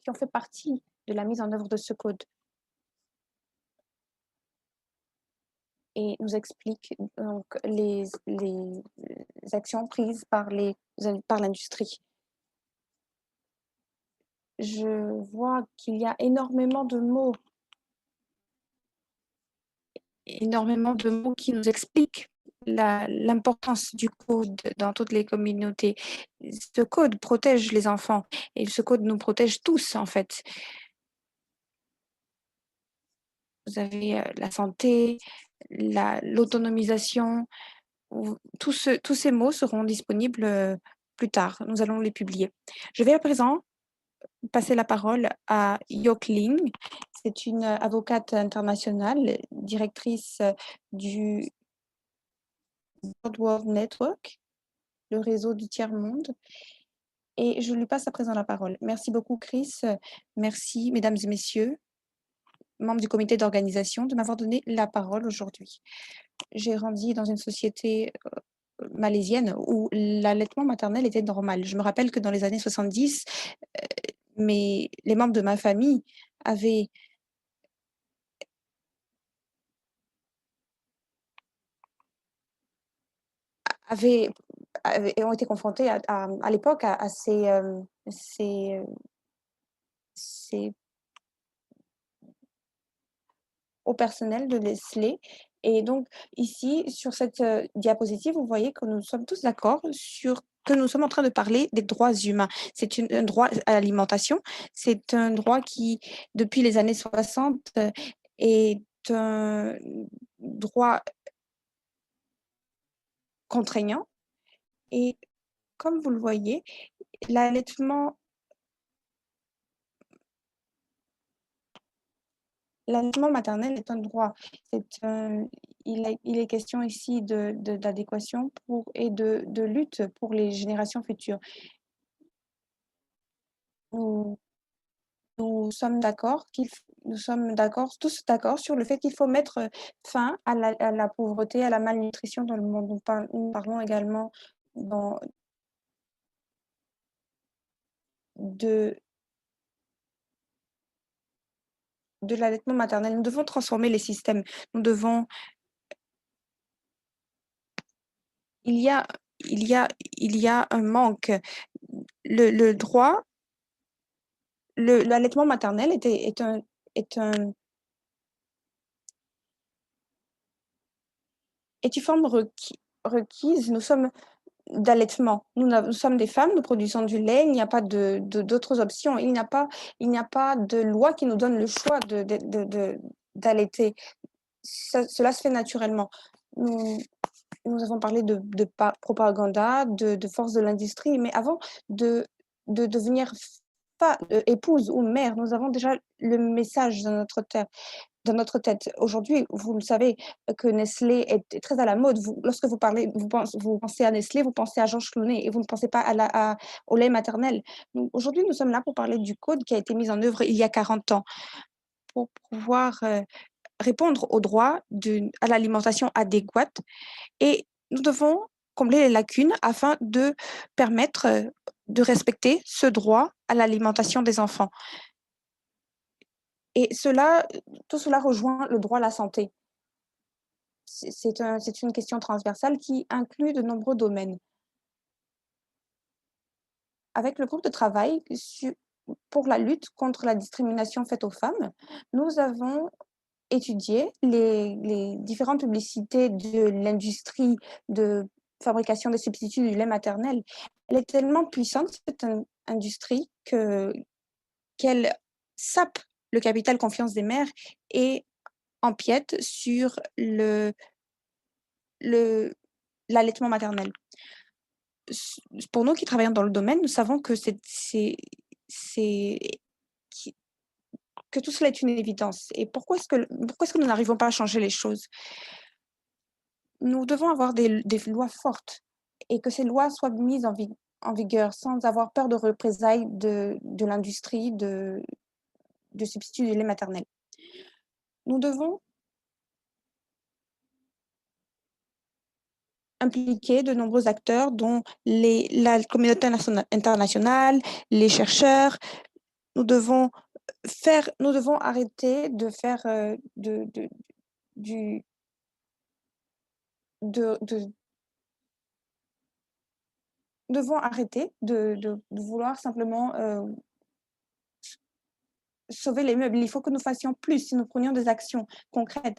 ont fait partie de la mise en œuvre de ce code. Et nous explique donc les actions prises par l'industrie. Je vois qu'il y a énormément de mots qui nous expliquent l'importance du code dans toutes les communautés. Ce code protège les enfants et ce code nous protège tous en fait. Vous avez la santé, l'autonomisation. Tous ces mots seront disponibles plus tard. Nous allons les publier. Je vais à présent passer la parole à Yok Ling. C'est une avocate internationale, directrice du Third World Network, le réseau du tiers-monde. Et je lui passe à présent la parole. Merci beaucoup, Chris. Merci, mesdames et messieurs, membres du comité d'organisation, de m'avoir donné la parole aujourd'hui. J'ai grandi dans une société malaisienne où l'allaitement maternel était normal. Je me rappelle que dans les années 70, les membres de ma famille ont été confrontés à l'époque à au personnel de Nestlé. Et donc, ici, sur cette diapositive, vous voyez que nous sommes tous d'accord que nous sommes en train de parler des droits humains. C'est un droit à l'alimentation. C'est un droit qui, depuis les années 60, est un droit contraignant. Et comme vous le voyez, l'allaitement maternel est un droit. Il est question ici d'adéquation et de lutte pour les générations futures. Nous sommes tous d'accord sur le fait qu'il faut mettre fin à la pauvreté, à la malnutrition dans le monde. Nous parlons également de l'allaitement maternel. Nous devons transformer les systèmes. Il y a un manque le droit, l'allaitement maternel est une forme requise. Nous sommes d'allaitement. Nous sommes des femmes, nous produisons du lait, il n'y a pas d'autres options. Il n'y a pas de loi qui nous donne le choix d'allaiter. Cela se fait naturellement. Nous avons parlé de propagande, de force de l'industrie, mais avant de devenir épouse ou mère, nous avons déjà le message dans notre tête. Aujourd'hui, vous le savez que Nestlé est très à la mode. Lorsque vous pensez à Nestlé, vous pensez à Georges Clooney et vous ne pensez pas au lait maternel. Aujourd'hui, nous sommes là pour parler du code qui a été mis en œuvre il y a 40 ans pour pouvoir répondre au droit à l'alimentation adéquate. Et nous devons combler les lacunes afin de permettre de respecter ce droit à l'alimentation des enfants. Et tout cela rejoint le droit à la santé. C'est une question transversale qui inclut de nombreux domaines. Avec le groupe de travail pour la lutte contre la discrimination faite aux femmes, nous avons étudié les différentes publicités de l'industrie de fabrication des substituts du lait maternel. Elle est tellement puissante, cette industrie, qu'elle sape le capital confiance des mères et empiète sur l'allaitement maternel. Pour nous qui travaillons dans le domaine, nous savons que que tout cela est une évidence. Et pourquoi est-ce que nous n'arrivons pas à changer les choses? Nous devons avoir des lois fortes et que ces lois soient mises en vigueur sans avoir peur de représailles de l'industrie de substituts du lait maternel. Nous devons impliquer de nombreux acteurs, dont la communauté internationale, les chercheurs. Nous devons arrêter de faire devons arrêter de vouloir simplement sauver les meubles. Il faut que nous fassions plus si nous prenions des actions concrètes.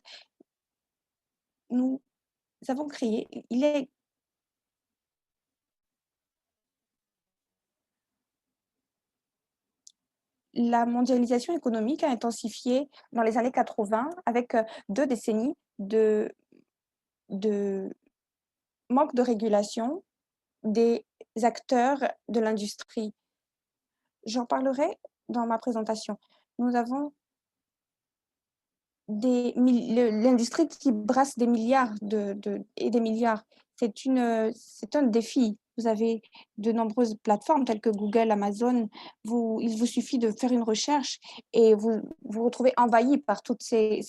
Nous avons créé, la mondialisation économique a intensifié dans les années 80 avec 2 décennies de manque de régulation des acteurs de l'industrie. J'en parlerai dans ma présentation. Nous avons l'industrie qui brasse des milliards et des milliards. C'est un défi. Vous avez de nombreuses plateformes telles que Google, Amazon. Il vous suffit de faire une recherche et vous vous retrouvez envahi par toutes ces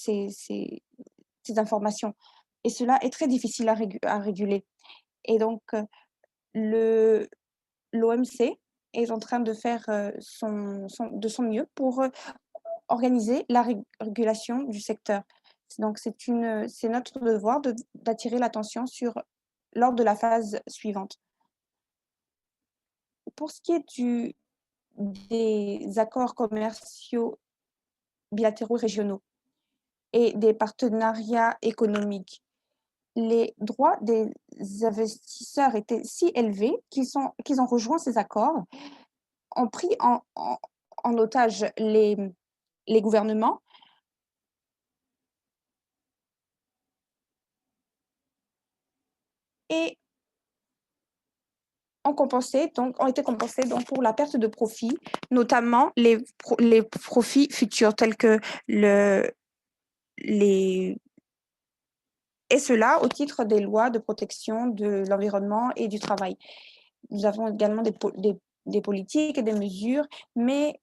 informations. Et cela est très difficile à réguler. Et donc, l'OMC est en train de faire de son mieux pour organiser la régulation du secteur. Donc, c'est notre devoir d'attirer l'attention lors de la phase suivante. Pour ce qui est des accords commerciaux bilatéraux régionaux et des partenariats économiques, les droits des investisseurs étaient si élevés qu'ils ont rejoint ces accords, ont pris en otage les gouvernements et ont été compensés pour la perte de profits, notamment les profits futurs tels que et cela au titre des lois de protection de l'environnement et du travail. Nous avons également des politiques et des mesures, mais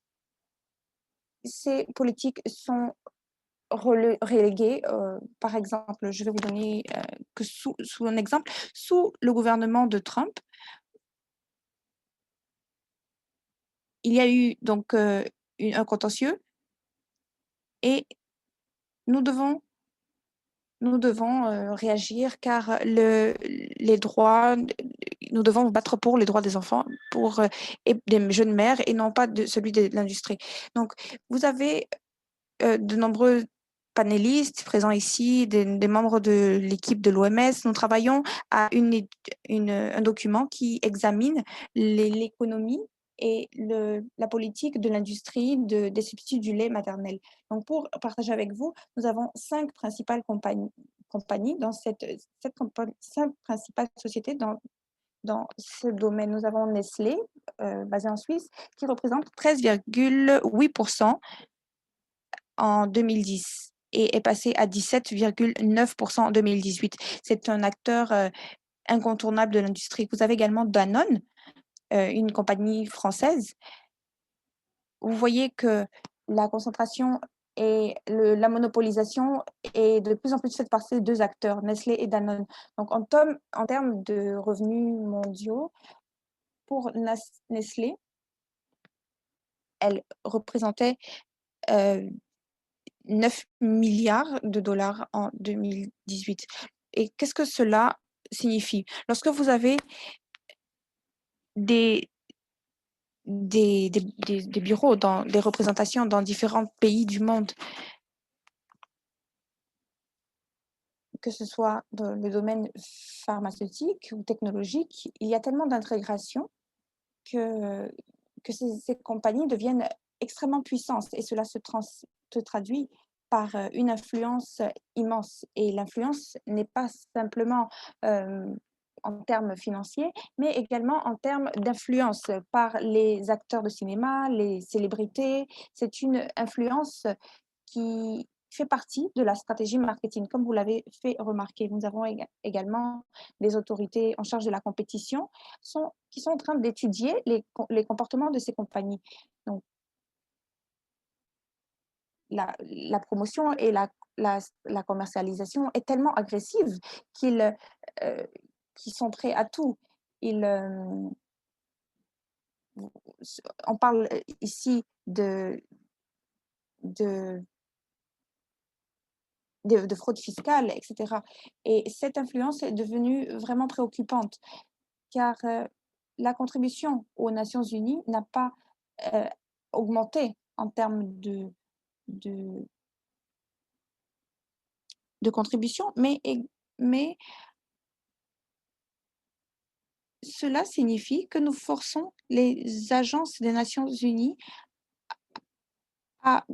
ces politiques sont reléguées. Par exemple, je vais vous donner que sous un exemple, sous le gouvernement de Trump, il y a eu donc un contentieux et nous devons réagir car les droits nous devons nous battre pour les droits des enfants, et des jeunes mères, et non pas celui de l'industrie. Donc, vous avez de nombreux panélistes présents ici, des membres de l'équipe de l'OMS. Nous travaillons à un document qui examine l'économie et la politique de l'industrie des substituts du lait maternel. Donc, pour partager avec vous, nous avons 5 principales compagnies dans cinq principales sociétés dans ce domaine. Nous avons Nestlé, basé en Suisse, qui représente 13,8% en 2010 et est passé à 17,9% en 2018. C'est un acteur incontournable de l'industrie. Vous avez également Danone, une compagnie française. Vous voyez que la concentration et la monopolisation est de plus en plus faite par ces 2 acteurs, Nestlé et Danone. Donc, en termes de revenus mondiaux, pour Nestlé, elle représentait 9 milliards de dollars en 2018. Et qu'est-ce que cela signifie? Lorsque vous avez des bureaux, des représentations dans différents pays du monde, que ce soit dans le domaine pharmaceutique ou technologique, il y a tellement d'intégration que ces compagnies deviennent extrêmement puissantes, et cela se traduit par une influence immense. Et l'influence n'est pas simplement en termes financiers, mais également en termes d'influence par les acteurs de cinéma, les célébrités. C'est une influence qui fait partie de la stratégie marketing, comme vous l'avez fait remarquer. Nous avons également des autorités en charge de la compétition qui sont en train d'étudier les comportements de ces compagnies. Donc, la promotion et la commercialisation est tellement agressive qu'ils sont prêts à tout. On parle ici de fraude fiscale, etc. Et cette influence est devenue vraiment préoccupante, car la contribution aux Nations Unies n'a pas augmenté en termes de contribution, mais cela signifie que nous forçons les agences des Nations Unies à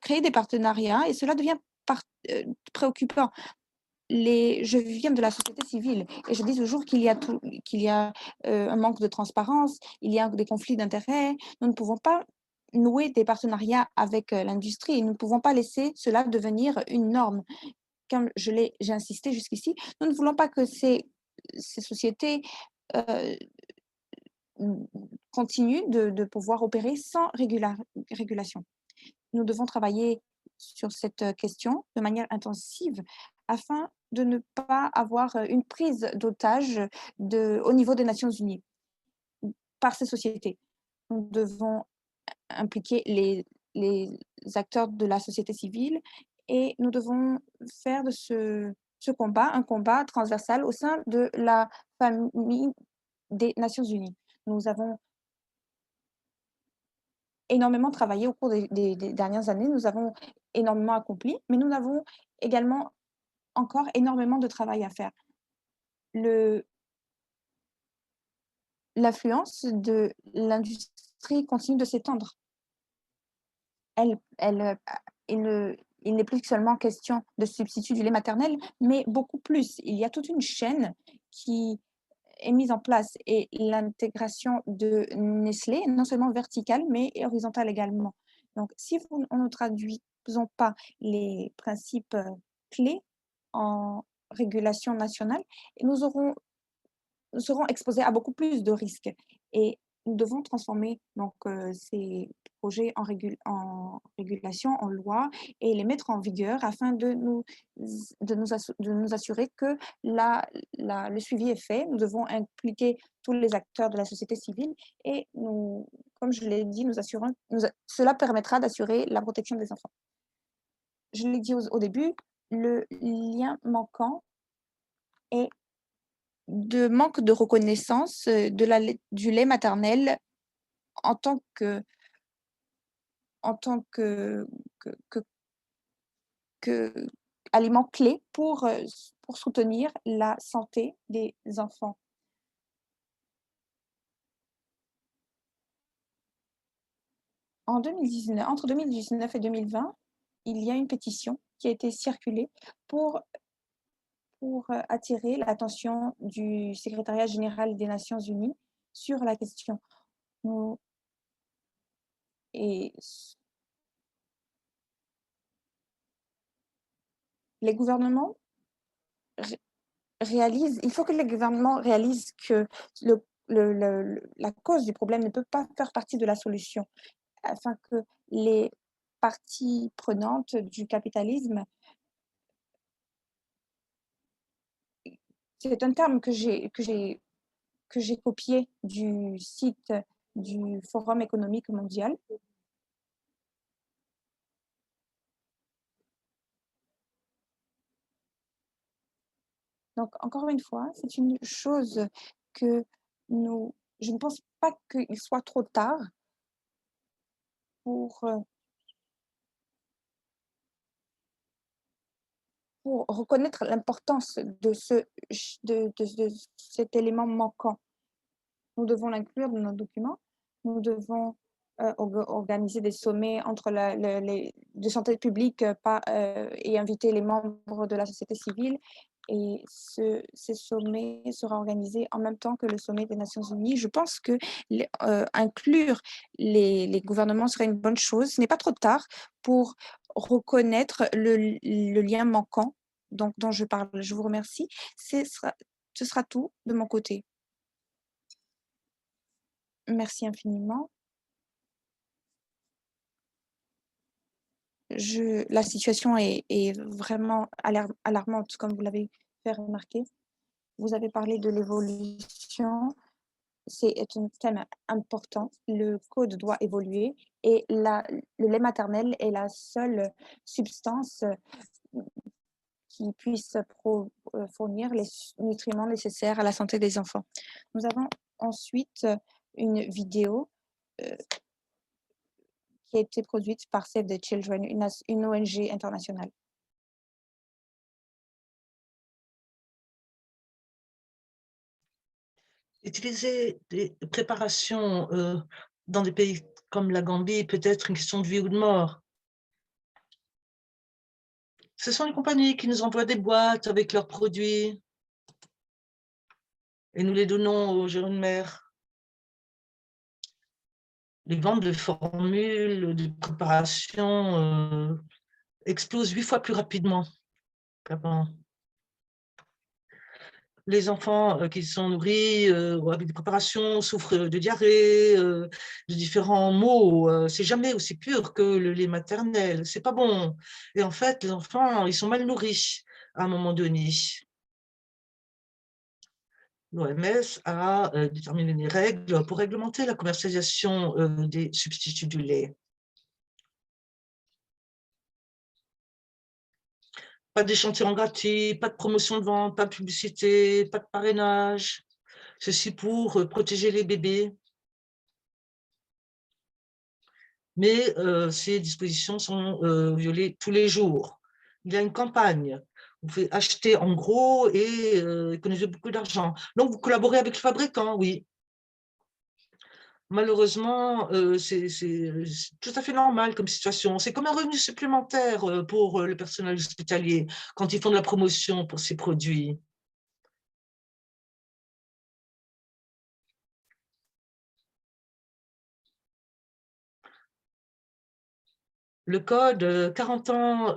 créer des partenariats, et cela devient préoccupant. Je viens de la société civile et je dis toujours qu'il y a un manque de transparence, il y a des conflits d'intérêts. Nous ne pouvons pas nouer des partenariats avec l'industrie, nous ne pouvons pas laisser cela devenir une norme. Comme j'ai insisté jusqu'ici, nous ne voulons pas que ces sociétés continuent de pouvoir opérer sans régulation. Nous devons travailler sur cette question de manière intensive afin de ne pas avoir une prise d'otage au niveau des Nations Unies par ces sociétés. Nous devons impliquer les acteurs de la société civile, et nous devons faire de ce combat un combat transversal au sein de la famille des Nations Unies. Nous avons énormément travaillé au cours des dernières années, nous avons énormément accompli, mais nous avons également encore énormément de travail à faire. L'influence de l'industrie continue de s'étendre. Il n'est plus seulement question de substitut du lait maternel, mais beaucoup plus. Il y a toute une chaîne qui est mise en place, et l'intégration de Nestlé, non seulement verticale, mais horizontale également. Donc, si on ne traduisons pas les principes clés en régulation nationale, nous serons exposés à beaucoup plus de risques, et nous devons transformer donc ces projets en régulation, en loi, et les mettre en vigueur afin de nous assurer que le suivi est fait. Nous devons impliquer tous les acteurs de la société civile, et comme je l'ai dit, cela permettra d'assurer la protection des enfants. Je l'ai dit au début, le lien manquant est de manque de reconnaissance du lait maternel en tant que aliment clé pour soutenir la santé des enfants. Entre 2019 et 2020, il y a une pétition qui a été circulée pour attirer l'attention du secrétariat général des Nations Unies sur la question. Les gouvernements il faut que les gouvernements réalisent que la cause du problème ne peut pas faire partie de la solution, afin que les parties prenantes du capitalisme, c'est un terme que j'ai copié du site du Forum économique mondial. Donc, encore une fois, c'est une chose que je ne pense pas qu'il soit trop tard pour reconnaître l'importance de cet élément manquant. Nous devons l'inclure dans nos documents. Nous devons organiser des sommets entre de santé publique et inviter les membres de la société civile. Et ces sommets seront organisés en même temps que le sommet des Nations Unies. Je pense que inclure les gouvernements serait une bonne chose. Ce n'est pas trop tard pour reconnaître le lien manquant dont je parle. Je vous remercie. Ce sera tout de mon côté. Merci infiniment. La situation est vraiment alarmante, comme vous l'avez fait remarquer. Vous avez parlé de l'évolution. C'est un thème important. Le code doit évoluer et le lait maternel est la seule substance qui puisse fournir les nutriments nécessaires à la santé des enfants. Nous avons ensuite une vidéo qui a été produite par Save the Children, une ONG internationale.
Utiliser des préparations dans des pays comme la Gambie peut être une question de vie ou de mort. Ce sont les compagnies qui nous envoient des boîtes avec leurs produits et nous les donnons aux jeunes mères. Les ventes de formules, de préparation explosent 8 fois plus rapidement qu'avant. Les enfants qui sont nourris avec des préparations souffrent de diarrhée, de différents maux. C'est jamais aussi pur que le lait maternel. C'est pas bon. Et en fait, les enfants, ils sont mal nourris à un moment donné. L'OMS a déterminé des règles pour réglementer la commercialisation des substituts du lait. Pas d'échantillons gratuits, pas de promotion de vente, pas de publicité, pas de parrainage. Ceci pour protéger les bébés. Mais ces dispositions sont violées tous les jours. Il y a une campagne. Vous pouvez acheter en gros et économiser beaucoup d'argent. Donc, vous collaborez avec le fabricant, oui. Malheureusement, c'est tout à fait normal comme situation. C'est comme un revenu supplémentaire pour le personnel hospitalier quand ils font de la promotion pour ces produits. Le code 40 ans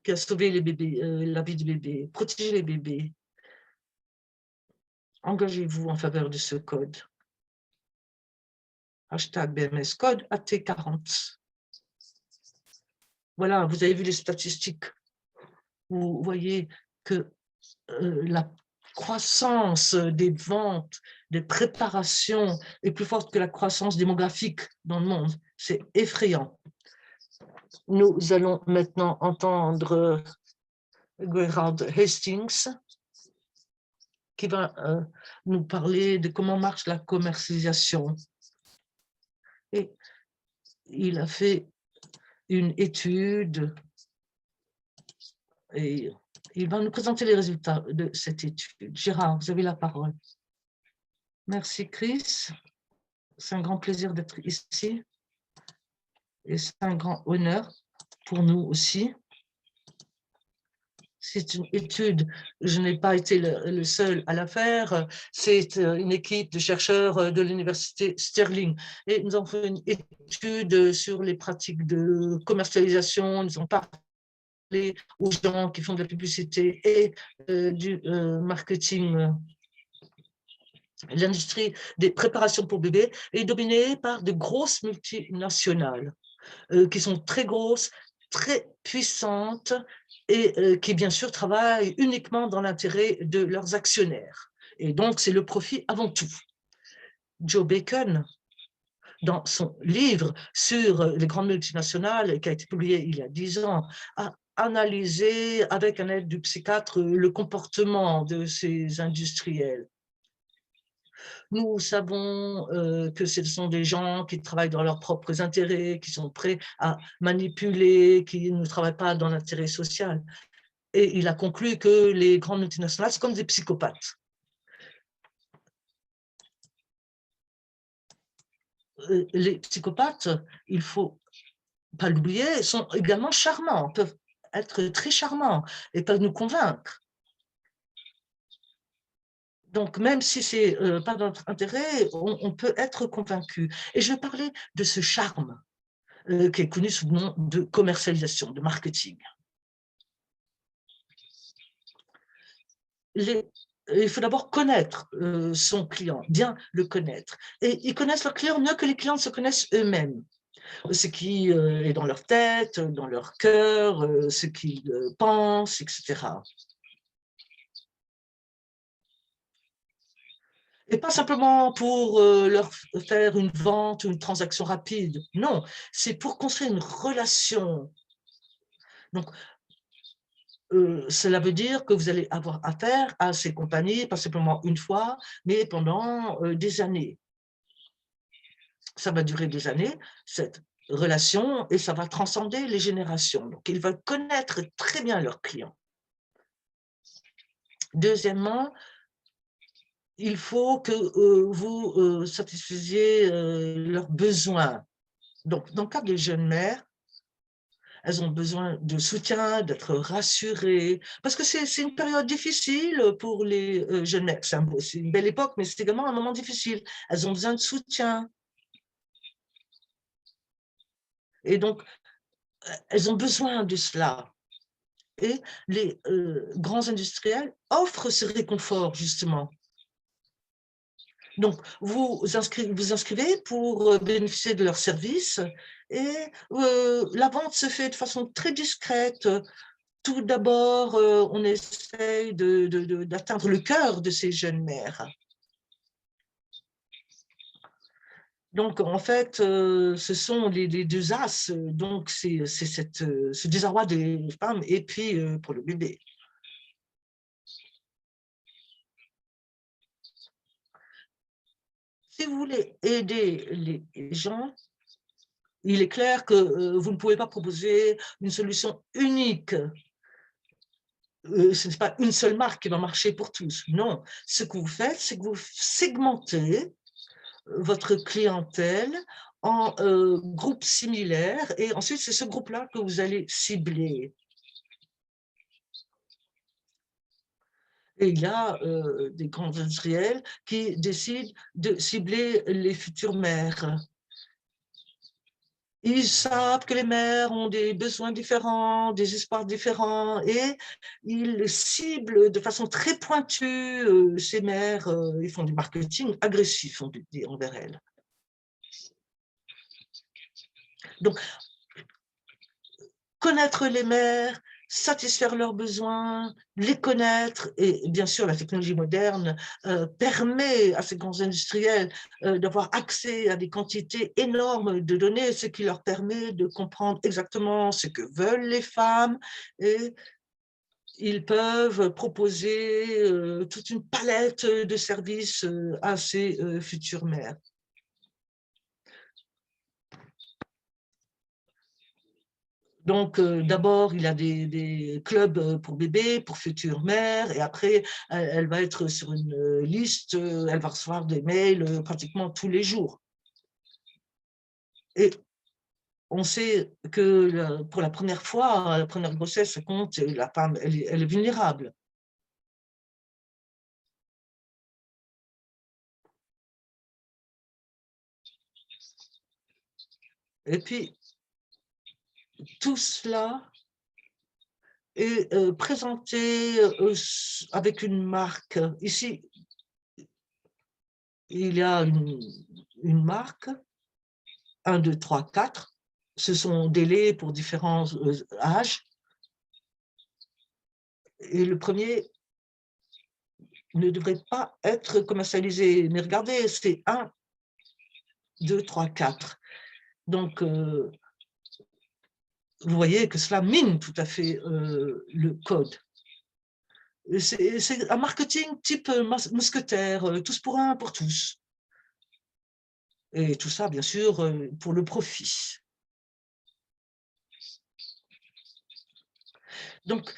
qui a sauvé les bébés, la vie du bébé, protéger les bébés. Engagez-vous en faveur de ce code. Hashtag BMS code AT40. Voilà, vous avez vu les statistiques. Vous voyez que la croissance des ventes, des préparations est plus forte que la croissance démographique dans le monde. C'est effrayant. Nous allons maintenant entendre Gerard Hastings, qui va nous parler de comment marche la commercialisation. Et il a fait une étude et il va nous présenter les résultats de cette étude. Gérard, vous avez la parole. Merci Chris, c'est un grand plaisir d'être ici et c'est un grand honneur pour nous aussi. C'est une étude, je n'ai pas été le seul à la faire, c'est une équipe de chercheurs de l'université Sterling et nous avons fait une étude sur les pratiques de commercialisation, nous avons parlé aux gens qui font de la publicité et du marketing. L'industrie des préparations pour bébés est dominée par de grosses multinationales qui sont très grosses, très puissantes et qui, bien sûr, travaillent uniquement dans l'intérêt de leurs actionnaires. Et donc, c'est le profit avant tout. Joe Bacon, dans son livre sur les grandes multinationales, qui a été publié il y a 10 ans, a analysé avec un aide du psychiatre le comportement de ces industriels. Nous savons que ce sont des gens qui travaillent dans leurs propres intérêts, qui sont prêts à manipuler, qui ne travaillent pas dans l'intérêt social. Et il a conclu que les grandes multinationales, c'est comme des psychopathes. Les psychopathes, il ne faut pas l'oublier, sont également charmants, peuvent être très charmants et peuvent nous convaincre. Donc, même si ce n'est pas dans notre intérêt, on peut être convaincu. Et je vais parler de ce charme qui est connu sous le nom de commercialisation, de marketing. Il faut d'abord connaître son client, bien le connaître. Et ils connaissent leur client mieux que les clients se connaissent eux-mêmes. Ce qui est dans leur tête, dans leur cœur, ce qu'ils pensent, etc. Et pas simplement pour leur faire une vente ou une transaction rapide. Non, c'est pour construire une relation. Donc, cela veut dire que vous allez avoir affaire à ces compagnies, pas simplement une fois, mais pendant des années. Ça va durer des années, cette relation, et ça va transcender les générations. Donc, ils veulent connaître très bien leurs clients. Deuxièmement, il faut que vous satisfaisiez leurs besoins. Donc, dans le cas des jeunes mères, elles ont besoin de soutien, d'être rassurées, parce que c'est une période difficile pour les jeunes mères. C'est une belle époque, mais c'est également un moment difficile. Elles ont besoin de soutien. Et donc, elles ont besoin de cela. Et les grands industriels offrent ce réconfort, justement. Donc, vous inscrivez pour bénéficier de leurs services et la vente se fait de façon très discrète. Tout d'abord, on essaye d'atteindre le cœur de ces jeunes mères. Donc, en fait, ce sont les deux as. Donc, c'est ce désarroi des femmes et puis pour le bébé. Si vous voulez aider les gens, il est clair que vous ne pouvez pas proposer une solution unique. Ce n'est pas une seule marque qui va marcher pour tous. Non, ce que vous faites, c'est que vous segmentez votre clientèle en groupes similaires et ensuite, c'est ce groupe-là que vous allez cibler. Et il y a des grands industriels qui décident de cibler les futures mères. Ils savent que les mères ont des besoins différents, des espoirs différents, et ils ciblent de façon très pointue ces mères. Ils font du marketing agressif, on peut dire, envers elles. Donc, connaître les mères, satisfaire leurs besoins, les connaître, et bien sûr, la technologie moderne permet à ces grands industriels d'avoir accès à des quantités énormes de données, ce qui leur permet de comprendre exactement ce que veulent les femmes, et ils peuvent proposer toute une palette de services à ces futures mères. Donc, d'abord, il y a des clubs pour bébés, pour futures mères, et après, elle va être sur une liste, elle va recevoir des mails pratiquement tous les jours. Et on sait que pour la première fois, la première grossesse, ça compte, et la femme, elle est vulnérable. Et puis, tout cela est présenté avec une marque. Ici, il y a une marque, 1, 2, 3, 4. Ce sont des laits pour différents âges. Et le premier ne devrait pas être commercialisé. Mais regardez, c'est 1, 2, 3, 4. Donc, vous voyez que cela mine tout à fait le code. C'est un marketing type mousquetaire, tous pour un, pour tous. Et tout ça, bien sûr, pour le profit. Donc,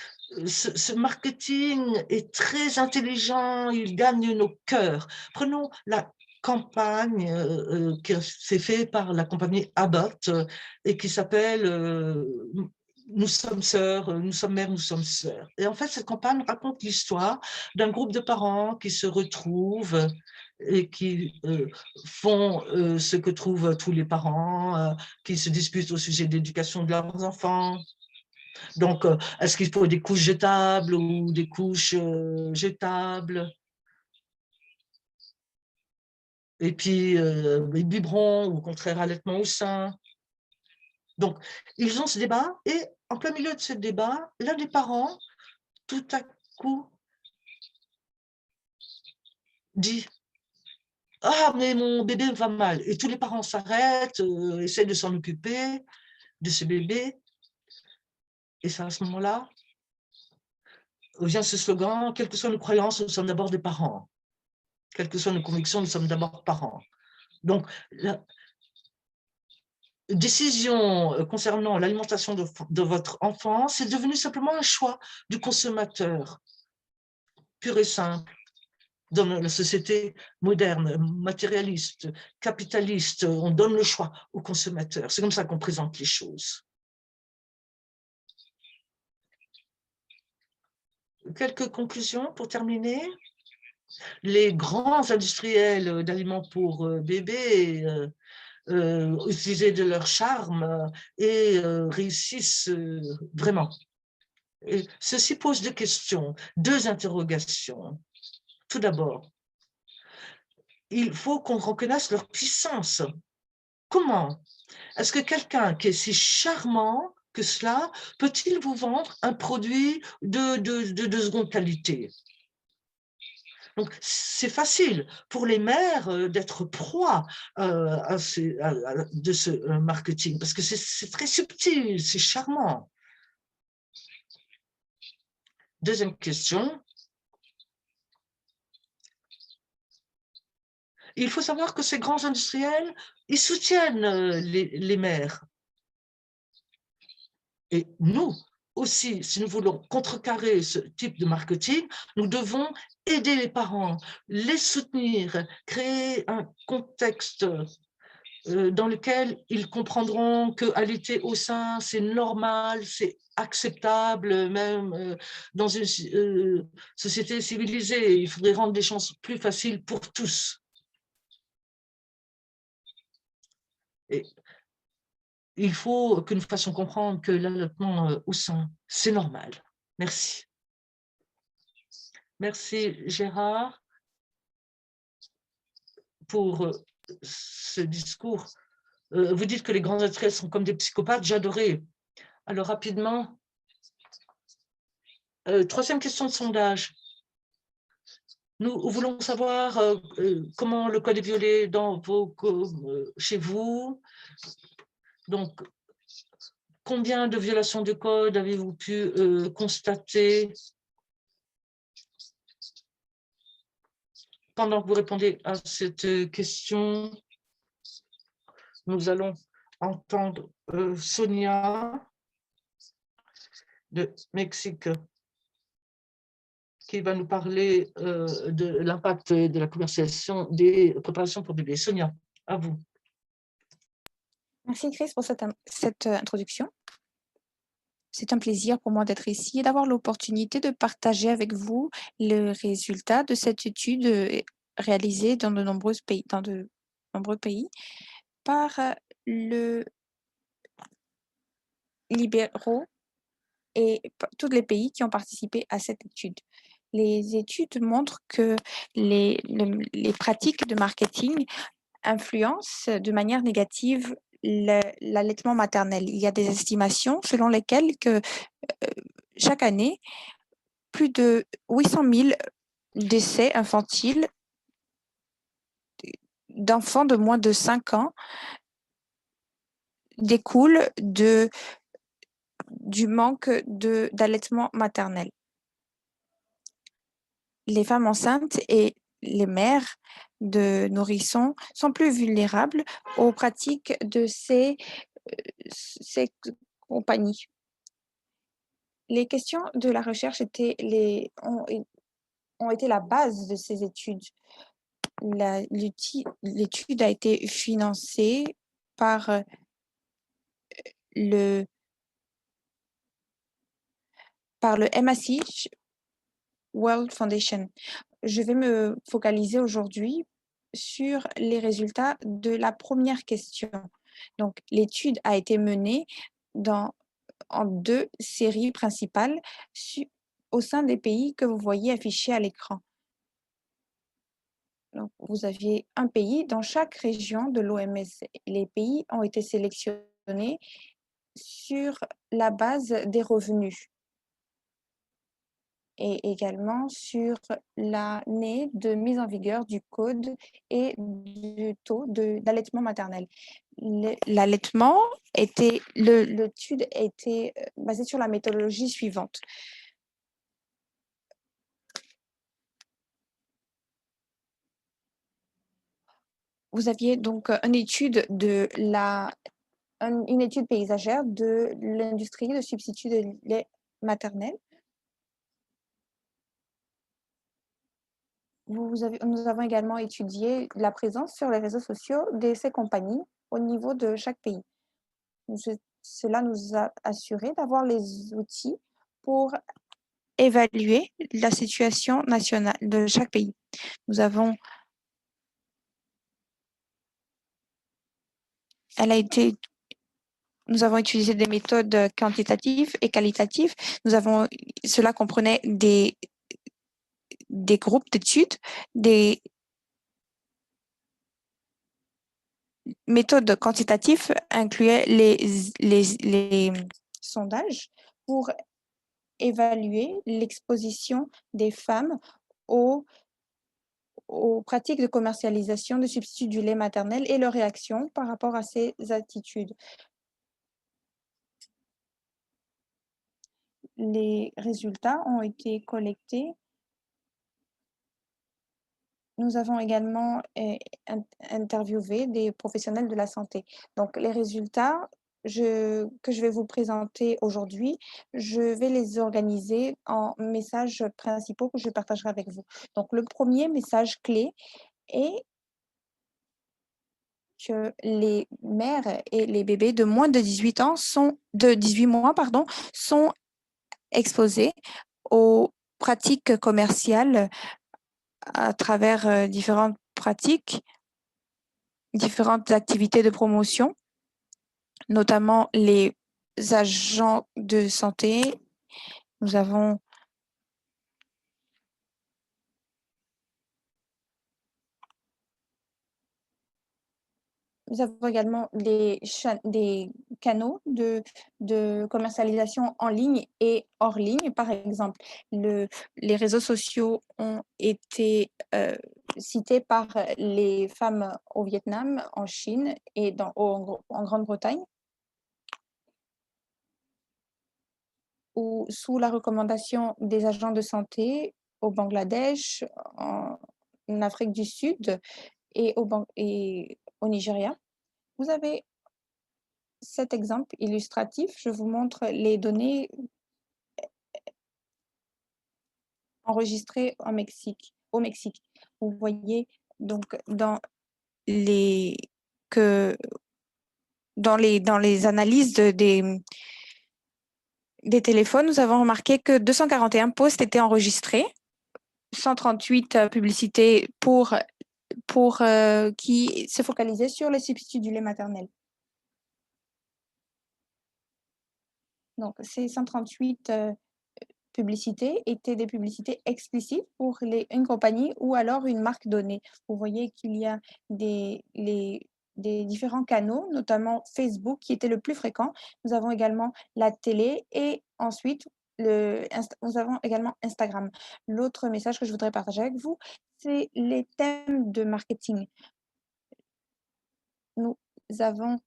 ce marketing est très intelligent, il gagne nos cœurs. Prenons la campagne qui s'est faite par la compagnie Abbott et qui s'appelle Nous sommes sœurs, nous sommes mères, nous sommes sœurs. Et en fait, cette campagne raconte l'histoire d'un groupe de parents qui se retrouvent et qui font ce que trouvent tous les parents, qui se disputent au sujet de l'éducation de leurs enfants. Donc, est-ce qu'il faut des couches jetables ou des couches jetables? Et puis, les biberons, ou au contraire, allaitement au sein. Donc, ils ont ce débat, et en plein milieu de ce débat, l'un des parents, tout à coup, dit « Ah, mais mon bébé va mal ». Et tous les parents s'arrêtent, essaient de s'en occuper de ce bébé. Et c'est à ce moment-là vient ce slogan « Quelles que soient nos croyances, nous sommes d'abord des parents. Quelles que soient nos convictions, nous sommes d'abord parents ». Donc, la décision concernant l'alimentation de votre enfant, c'est devenu simplement un choix du consommateur, pur et simple. Dans la société moderne, matérialiste, capitaliste, on donne le choix au consommateur. C'est comme ça qu'on présente les choses. Quelques conclusions pour terminer. Les grands industriels d'aliments pour bébés utiliser de leur charme et réussissent vraiment. Et ceci pose deux questions, deux interrogations. Tout d'abord, il faut qu'on reconnaisse leur puissance. Comment est-ce que quelqu'un qui est si charmant que cela peut-il vous vendre un produit de seconde qualité? Donc, c'est facile pour les mères d'être proie de ce marketing, parce que c'est très subtil, c'est charmant. Deuxième question. Il faut savoir que ces grands industriels, ils soutiennent les mères. Et nous aussi, si nous voulons contrecarrer ce type de marketing, nous devons aider les parents, les soutenir, créer un contexte dans lequel ils comprendront qu'allaiter au sein, c'est normal, c'est acceptable, même dans une société civilisée. Il faudrait rendre les choses plus faciles pour tous. Et il faut que nous fassions comprendre que l'allaitement au sein, c'est normal. Merci. Merci Gérard pour ce discours. Vous dites que les grands industriels sont comme des psychopathes, j'adorais. Alors rapidement, troisième question de sondage. Nous voulons savoir comment le code est violé dans chez vous. Donc, Combien de violations de code avez-vous pu constater? Pendant que vous répondez à cette question, nous allons entendre Sonia de Mexique qui va nous parler de l'impact de la commercialisation des préparations pour bébés. Sonia, à vous.
Merci Chris pour cette introduction. C'est un plaisir pour moi d'être ici et d'avoir l'opportunité de partager avec vous le résultat de cette étude réalisée dans de nombreux pays, par le libéraux et tous les pays qui ont participé à cette étude. Les études montrent que les pratiques de marketing influencent de manière négative l'allaitement maternel. Il y a des estimations selon lesquelles que chaque année, plus de 800 000 décès infantiles d'enfants de moins de 5 ans découlent du manque d'allaitement maternel. Les femmes enceintes et les mères de nourrissons sont plus vulnérables aux pratiques de ces compagnies. Les questions de la recherche ont été la base de ces études. L'étude a été financée par le MSI World Foundation. Je vais me focaliser aujourd'hui sur les résultats de la première question. Donc, l'étude a été menée en 2 séries principales au sein des pays que vous voyez affichés à l'écran. Donc, vous aviez un pays dans chaque région de l'OMS. Les pays ont été sélectionnés sur la base des revenus et également sur l'année de mise en vigueur du code et du taux d'allaitement maternel. L'allaitement l'étude a été basée sur la méthodologie suivante. Vous aviez donc une étude une étude paysagère de l'industrie de substituts de lait maternel. Nous avons également étudié la présence sur les réseaux sociaux de ces compagnies au niveau de chaque pays. Cela nous a assuré d'avoir les outils pour évaluer la situation nationale de chaque pays. Nous avons utilisé des méthodes quantitatives et qualitatives. Cela comprenait des groupes d'études, des méthodes quantitatives incluaient les sondages pour évaluer l'exposition des femmes aux pratiques de commercialisation de substituts du lait maternel et leur réaction par rapport à ces attitudes. Les résultats ont été collectés. Nous avons également interviewé des professionnels de la santé. Donc, les résultats que je vais vous présenter aujourd'hui, je vais les organiser en messages principaux que je partagerai avec vous. Donc, le premier message clé est que les mères et les bébés de moins de 18 mois sont exposés aux pratiques commerciales à travers différentes pratiques, différentes activités de promotion, notamment les agents de santé. Nous avons également des canaux de commercialisation en ligne et hors ligne. Par exemple, les réseaux sociaux ont été cités par les femmes au Vietnam, en Chine et en Grande-Bretagne. ou sous la recommandation des agents de santé au Bangladesh, en Afrique du Sud et au Nigeria. Vous avez cet exemple illustratif. Je vous montre les données enregistrées au Mexique. Vous voyez donc dans les analyses des téléphones, nous avons remarqué que 241 postes étaient enregistrés, 138 publicités qui se focalisaient sur les substituts du lait maternel. Donc, ces 138 publicités étaient des publicités explicites pour une compagnie ou alors une marque donnée. Vous voyez qu'il y a des différents canaux, notamment Facebook qui était le plus fréquent. Nous avons également la télé et ensuite nous avons également Instagram. L'autre message que je voudrais partager avec vous, c'est les thèmes de marketing. Nous avons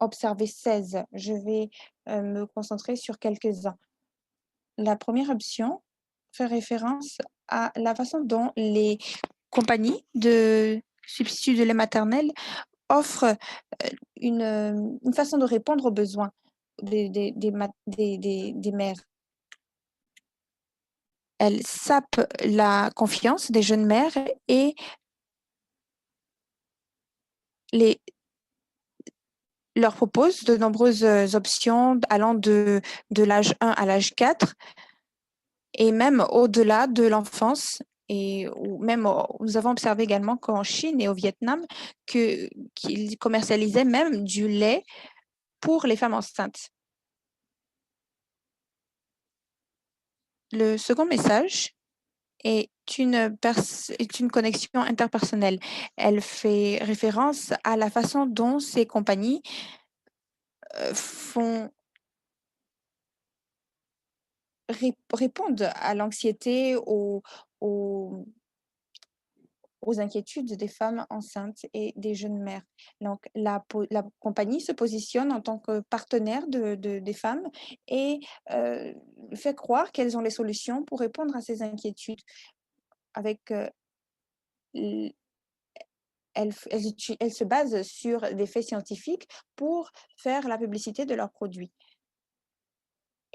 observé 16. Je vais me concentrer sur quelques-uns. La première option fait référence à la façon dont les compagnies de substituts de lait maternel offrent une façon de répondre aux besoins des mères. Elles sapent la confiance des jeunes mères et leur proposent de nombreuses options allant de l'âge 1 à l'âge 4 et même au-delà de l'enfance. Nous avons observé également qu'en Chine et au Vietnam, qu'ils commercialisaient même du lait pour les femmes enceintes. Le second message est une connexion interpersonnelle. Elle fait référence à la façon dont ces compagnies répondent à l'anxiété, aux inquiétudes des femmes enceintes et des jeunes mères. Donc, la compagnie se positionne en tant que partenaire des femmes et fait croire qu'elles ont les solutions pour répondre à ces inquiétudes. Elles se basent sur des faits scientifiques pour faire la publicité de leurs produits.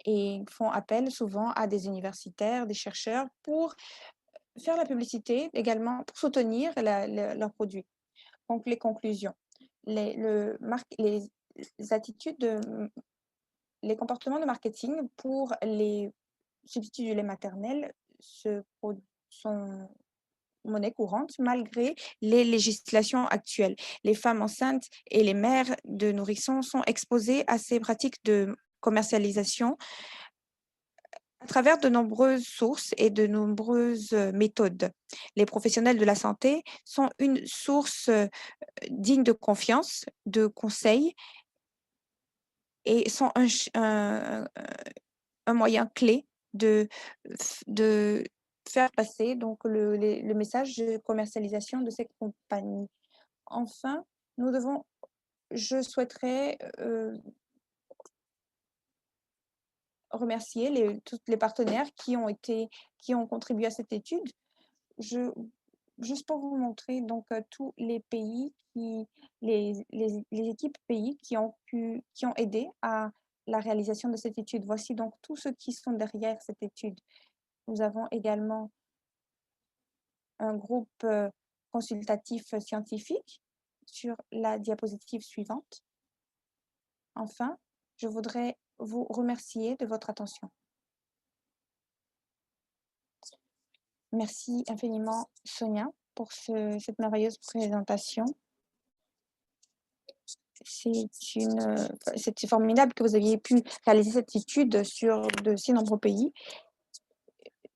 Et font appel souvent à des universitaires, des chercheurs pour faire la publicité également, pour soutenir leurs produits. Donc, les conclusions. Les comportements de marketing pour les substituts du lait maternel sont monnaie courante malgré les législations actuelles. Les femmes enceintes et les mères de nourrissons sont exposées à ces pratiques de commercialisation à travers de nombreuses sources et de nombreuses méthodes. Les professionnels de la santé sont une source digne de confiance, de conseils et sont un moyen clé de faire passer donc le message de commercialisation de ces compagnies. Enfin, je souhaiterais remercier tous les partenaires qui ont contribué à cette étude. Juste pour vous montrer donc tous les pays les équipes pays qui ont aidé à la réalisation de cette étude. Voici donc tous ceux qui sont derrière cette étude. Nous avons également un groupe consultatif scientifique sur la diapositive suivante. Enfin, je voudrais vous remercier de votre attention. Merci infiniment, Sonia, pour cette merveilleuse présentation. C'est formidable que vous aviez pu réaliser cette étude sur de si nombreux pays.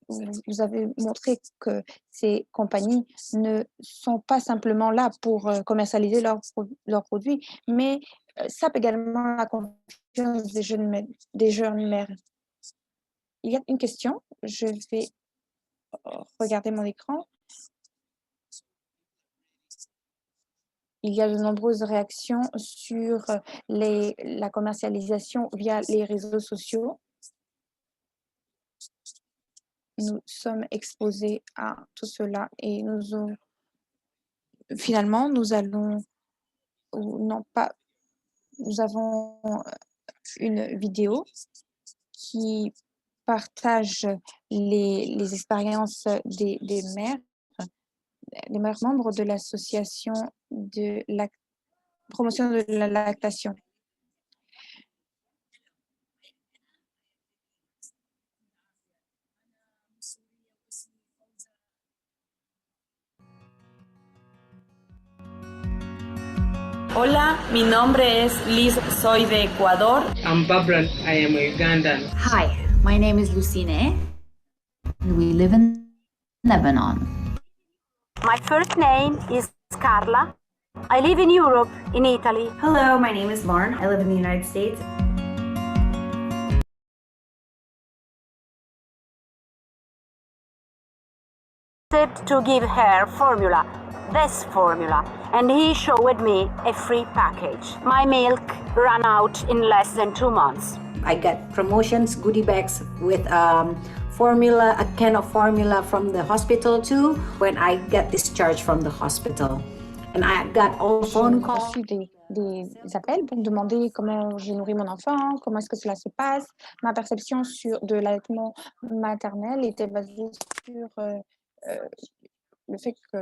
Vous avez montré que ces compagnies ne sont pas simplement là pour commercialiser leurs produits, mais sapent également la confiance des jeunes mères. Il y a une question, je vais regarder mon écran. il y a de nombreuses réactions sur la commercialisation via les réseaux sociaux. Nous sommes exposés à tout cela et finalement, nous avons une vidéo qui partage les expériences des mères, les mères membres de l'association de la promotion de la lactation.
Hola, mi nombre es Liz, soy de Ecuador.
I'm Barbara, I am a Ugandan.
Hi, my name is Lucine, and we live in Lebanon.
My first name is Carla. I live in Europe, in Italy.
Hello, my name is Lauren. I live in the United States.
To give her formula, this formula, and he showed me a free package. My milk ran out in less than 2 months.
I get promotions, goodie bags with formula, a can of formula from the hospital too, when I get discharged from the hospital. And I got all phone calls.
J'ai reçu des appels pour me demander comment j'ai nourri mon enfant, comment est-ce que cela se passe. Ma perception de l'allaitement maternel était basée sur le fait que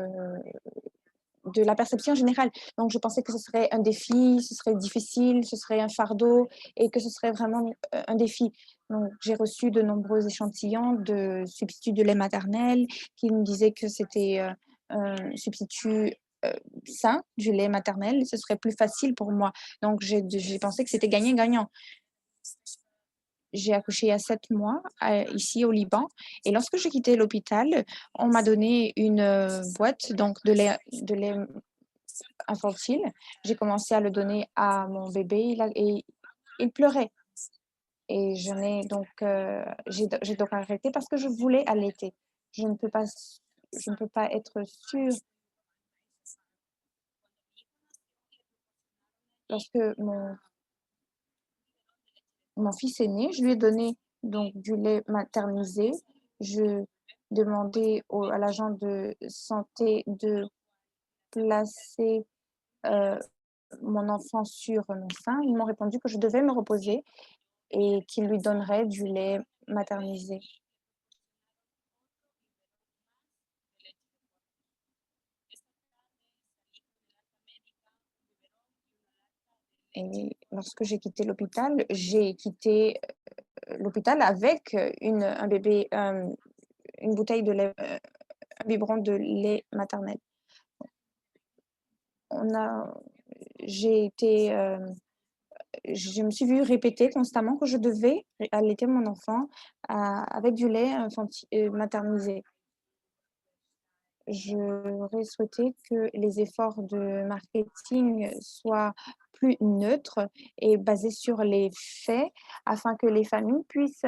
de la perception générale. Donc, je pensais que ce serait un défi, ce serait difficile, ce serait un fardeau et que ce serait vraiment un défi. Donc, j'ai reçu de nombreux échantillons de substituts de lait maternel qui me disaient que c'était un substitut sain du lait maternel. Ce serait plus facile pour moi. Donc, j'ai pensé que c'était gagnant-gagnant. J'ai accouché à 7 mois ici au Liban et lorsque j'ai quitté l'hôpital, on m'a donné une boîte donc de lait infantile. J'ai commencé à le donner à mon bébé et il pleurait. Et j'ai donc arrêté parce que je voulais allaiter. Je ne peux pas être sûre. Lorsque mon fils est né, je lui ai donné donc du lait maternisé. Je demandais à l'agent de santé de placer mon enfant sur mon sein. Ils m'ont répondu que je devais me reposer et qu'ils lui donneraient du lait maternisé. Et lorsque j'ai quitté l'hôpital, j'ai quitté l'hôpital avec un bébé, une bouteille de lait, un biberon de lait maternel. Je me suis vue répéter constamment que je devais allaiter mon enfant avec du lait maternisé. J'aurais souhaité que les efforts de marketing soient plus neutres et basés sur les faits afin que les familles puissent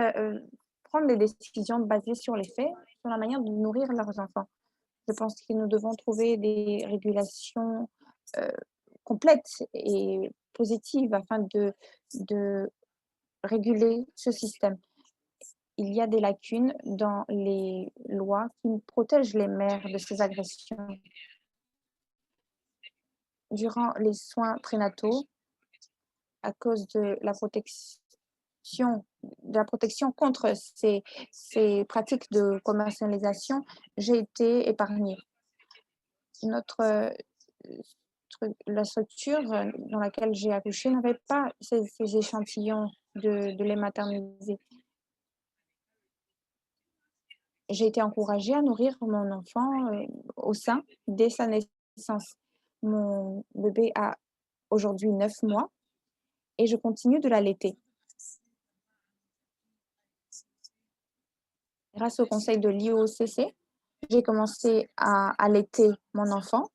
prendre des décisions basées sur les faits, sur la manière de nourrir leurs enfants. Je pense que nous devons trouver des régulations complètes et positives afin de réguler ce système. Il y a des lacunes dans les lois qui protègent les mères de ces agressions. Durant les soins prénataux, à cause de la protection contre ces pratiques de commercialisation, j'ai été épargnée. La structure dans laquelle j'ai accouché n'avait pas ces échantillons de lait maternisé. J'ai été encouragée à nourrir mon enfant au sein dès sa naissance. Mon bébé a aujourd'hui 9 mois et je continue de l'allaiter. Grâce au conseil de l'IOCC, j'ai commencé à allaiter mon enfant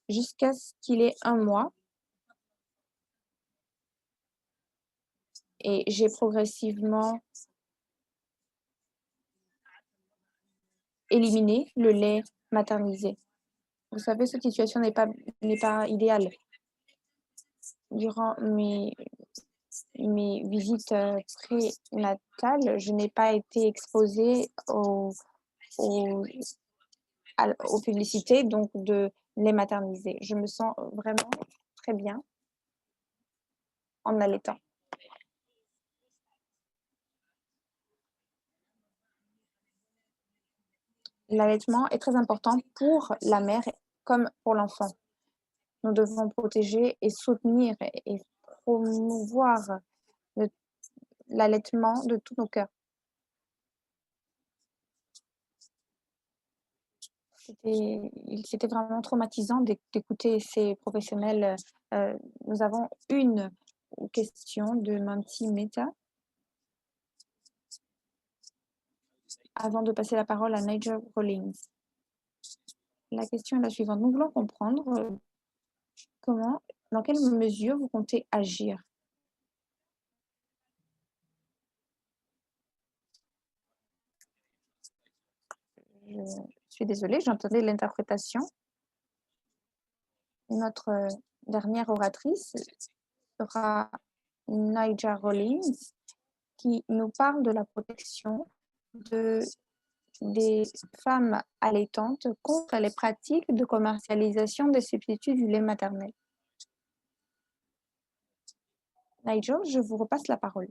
jusqu'à ce qu'il ait 1 mois. Et j'ai progressivement éliminé le lait maternisé. Vous savez, cette situation n'est pas idéale. durant mes visites prénatales, je n'ai pas été exposée aux publicités, donc de les materniser. Je me sens vraiment très bien en allaitant. L'allaitement est très important pour la mère comme pour l'enfant. Nous devons protéger et soutenir et promouvoir l'allaitement de tous nos cœurs. C'était vraiment traumatisant d'écouter ces professionnels. Nous avons une question de Manti Meta. Avant de passer la parole à Nigel Rawlings. La question est la suivante. Nous voulons comprendre dans quelle mesure vous comptez agir. Je suis désolée, j'entendais l'interprétation. Notre dernière oratrice sera Nigel Rawlings, qui nous parle de la protection des femmes allaitantes contre les pratiques de commercialisation des substituts du lait maternel. Nigel, je vous repasse la parole.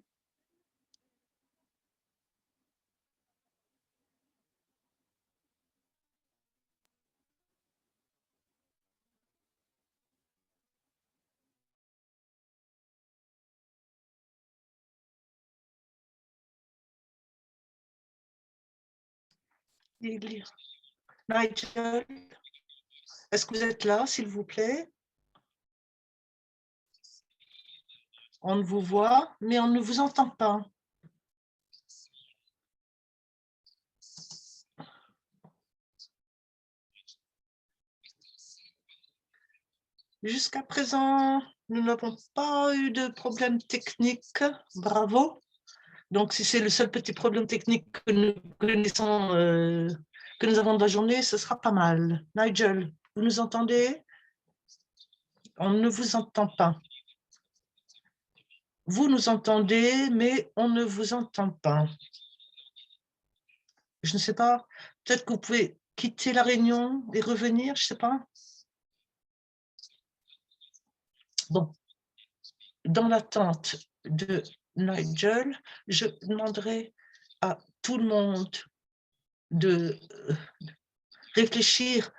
Nigel, est-ce que vous êtes là, s'il vous plaît? On vous voit, mais on ne vous entend pas. Jusqu'à présent, nous n'avons pas eu de problème technique. Bravo. Donc, si c'est le seul petit problème technique que nous connaissons, que nous avons de la journée, ce sera pas mal. Nigel, vous nous entendez? On ne vous entend pas. Vous nous entendez, mais on ne vous entend pas. Je ne sais pas, peut-être que vous pouvez quitter la réunion et revenir, je ne sais pas. Bon, dans l'attente de Nigel, je demanderai à tout le monde de réfléchir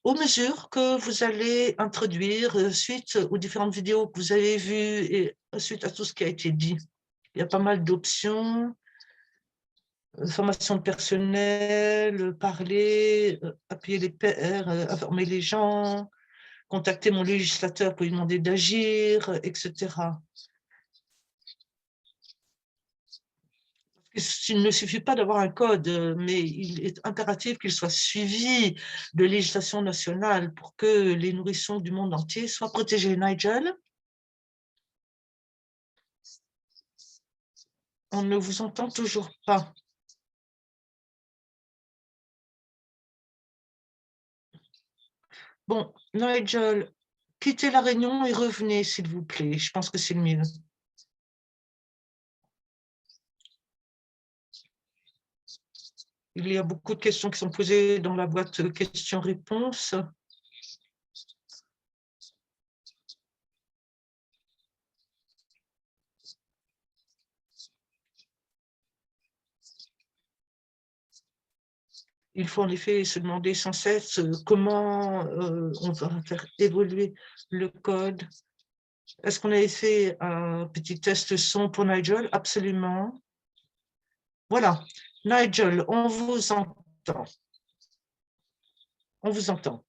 aux mesures que vous allez introduire suite aux différentes vidéos que vous avez vues et suite à tout ce qui a été dit. Il y a pas mal d'options, formation de personnel, parler, appuyer les pairs, informer les gens, contacter mon législateur pour lui demander d'agir, etc. Il ne suffit pas d'avoir un code, mais il est impératif qu'il soit suivi de législation nationale pour que les nourrissons du monde entier soient protégés. Nigel? On ne vous entend toujours pas. Bon, Nigel, quittez la réunion et revenez, s'il vous plaît. Je pense que c'est le mieux. Il y a beaucoup de questions qui sont posées dans la boîte questions-réponses. Il faut en effet se demander sans cesse comment on va faire évoluer le code. Est-ce qu'on avait fait un petit test son pour Nigel? Absolument. Voilà. Nigel, on vous entend. On vous entend.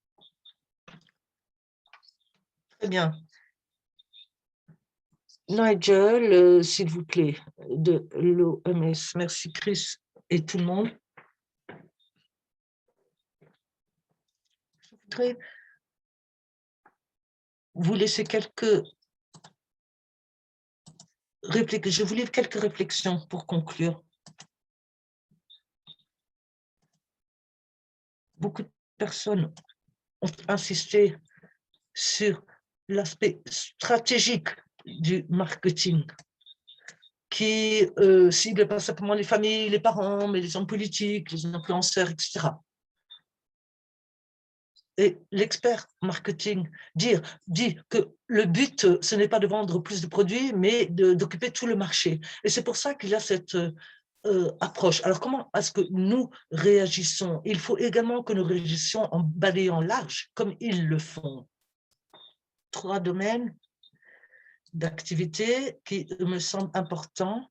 Très bien. Nigel, s'il vous plaît, de l'OMS. Merci Chris et tout le monde. Je voudrais vous laisser quelques réflexions. Je vous livre quelques réflexions pour conclure. Beaucoup de personnes ont insisté sur l'aspect stratégique du marketing qui cible pas simplement les familles, les parents, mais les hommes politiques, les influenceurs, etc. Et l'expert marketing dit que le but, ce n'est pas de vendre plus de produits, mais d'occuper tout le marché. Et c'est pour ça qu'il y a cette approche. Alors, comment est-ce que nous réagissons? Il faut également que nous réagissions en balayant large, comme ils le font. 3 domaines d'activité qui me semblent importants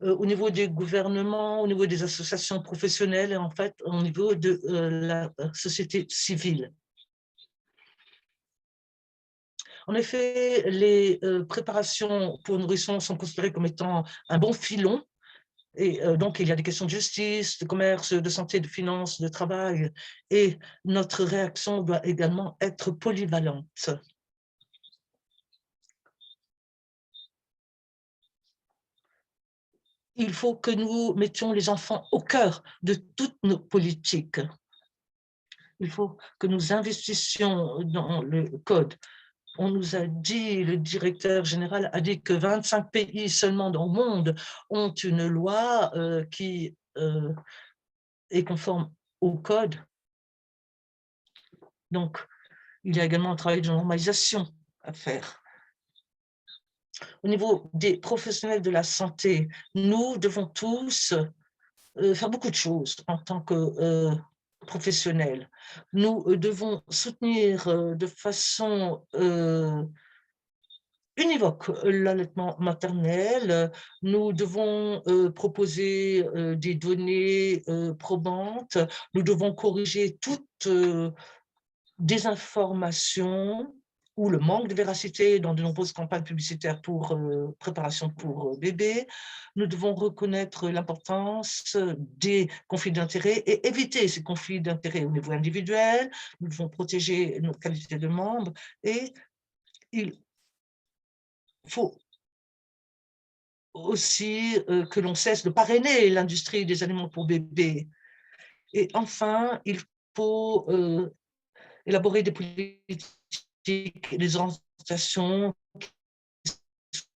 au niveau des gouvernements, au niveau des associations professionnelles et en fait au niveau de la société civile. En effet, les préparations pour nourrissons sont considérées comme étant un bon filon. Et donc, il y a des questions de justice, de commerce, de santé, de finances, de travail. Et notre réaction doit également être polyvalente. Il faut que nous mettions les enfants au cœur de toutes nos politiques. Il faut que nous investissions dans le code. On nous a dit, le directeur général a dit que 25 pays seulement dans le monde ont une loi qui est conforme au code. Donc, il y a également un travail de normalisation à faire. Au niveau des professionnels de la santé, nous devons tous faire beaucoup de choses en tant que professionnels. Nous devons soutenir de façon univoque l'allaitement maternel. Nous devons proposer des données probantes. Nous devons corriger toute désinformation ou le manque de véracité dans de nombreuses campagnes publicitaires pour préparation pour bébés. Nous devons reconnaître l'importance des conflits d'intérêts et éviter ces conflits d'intérêts au niveau individuel. Nous devons protéger notre qualité de membres et il faut aussi que l'on cesse de parrainer l'industrie des aliments pour bébés. Et enfin, il faut élaborer des politiques et des orientations qui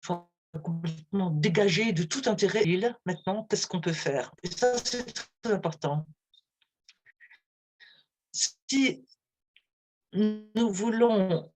soient complètement dégagées de tout intérêt. Maintenant, qu'est-ce qu'on peut faire? Et ça, c'est très important. Si nous voulons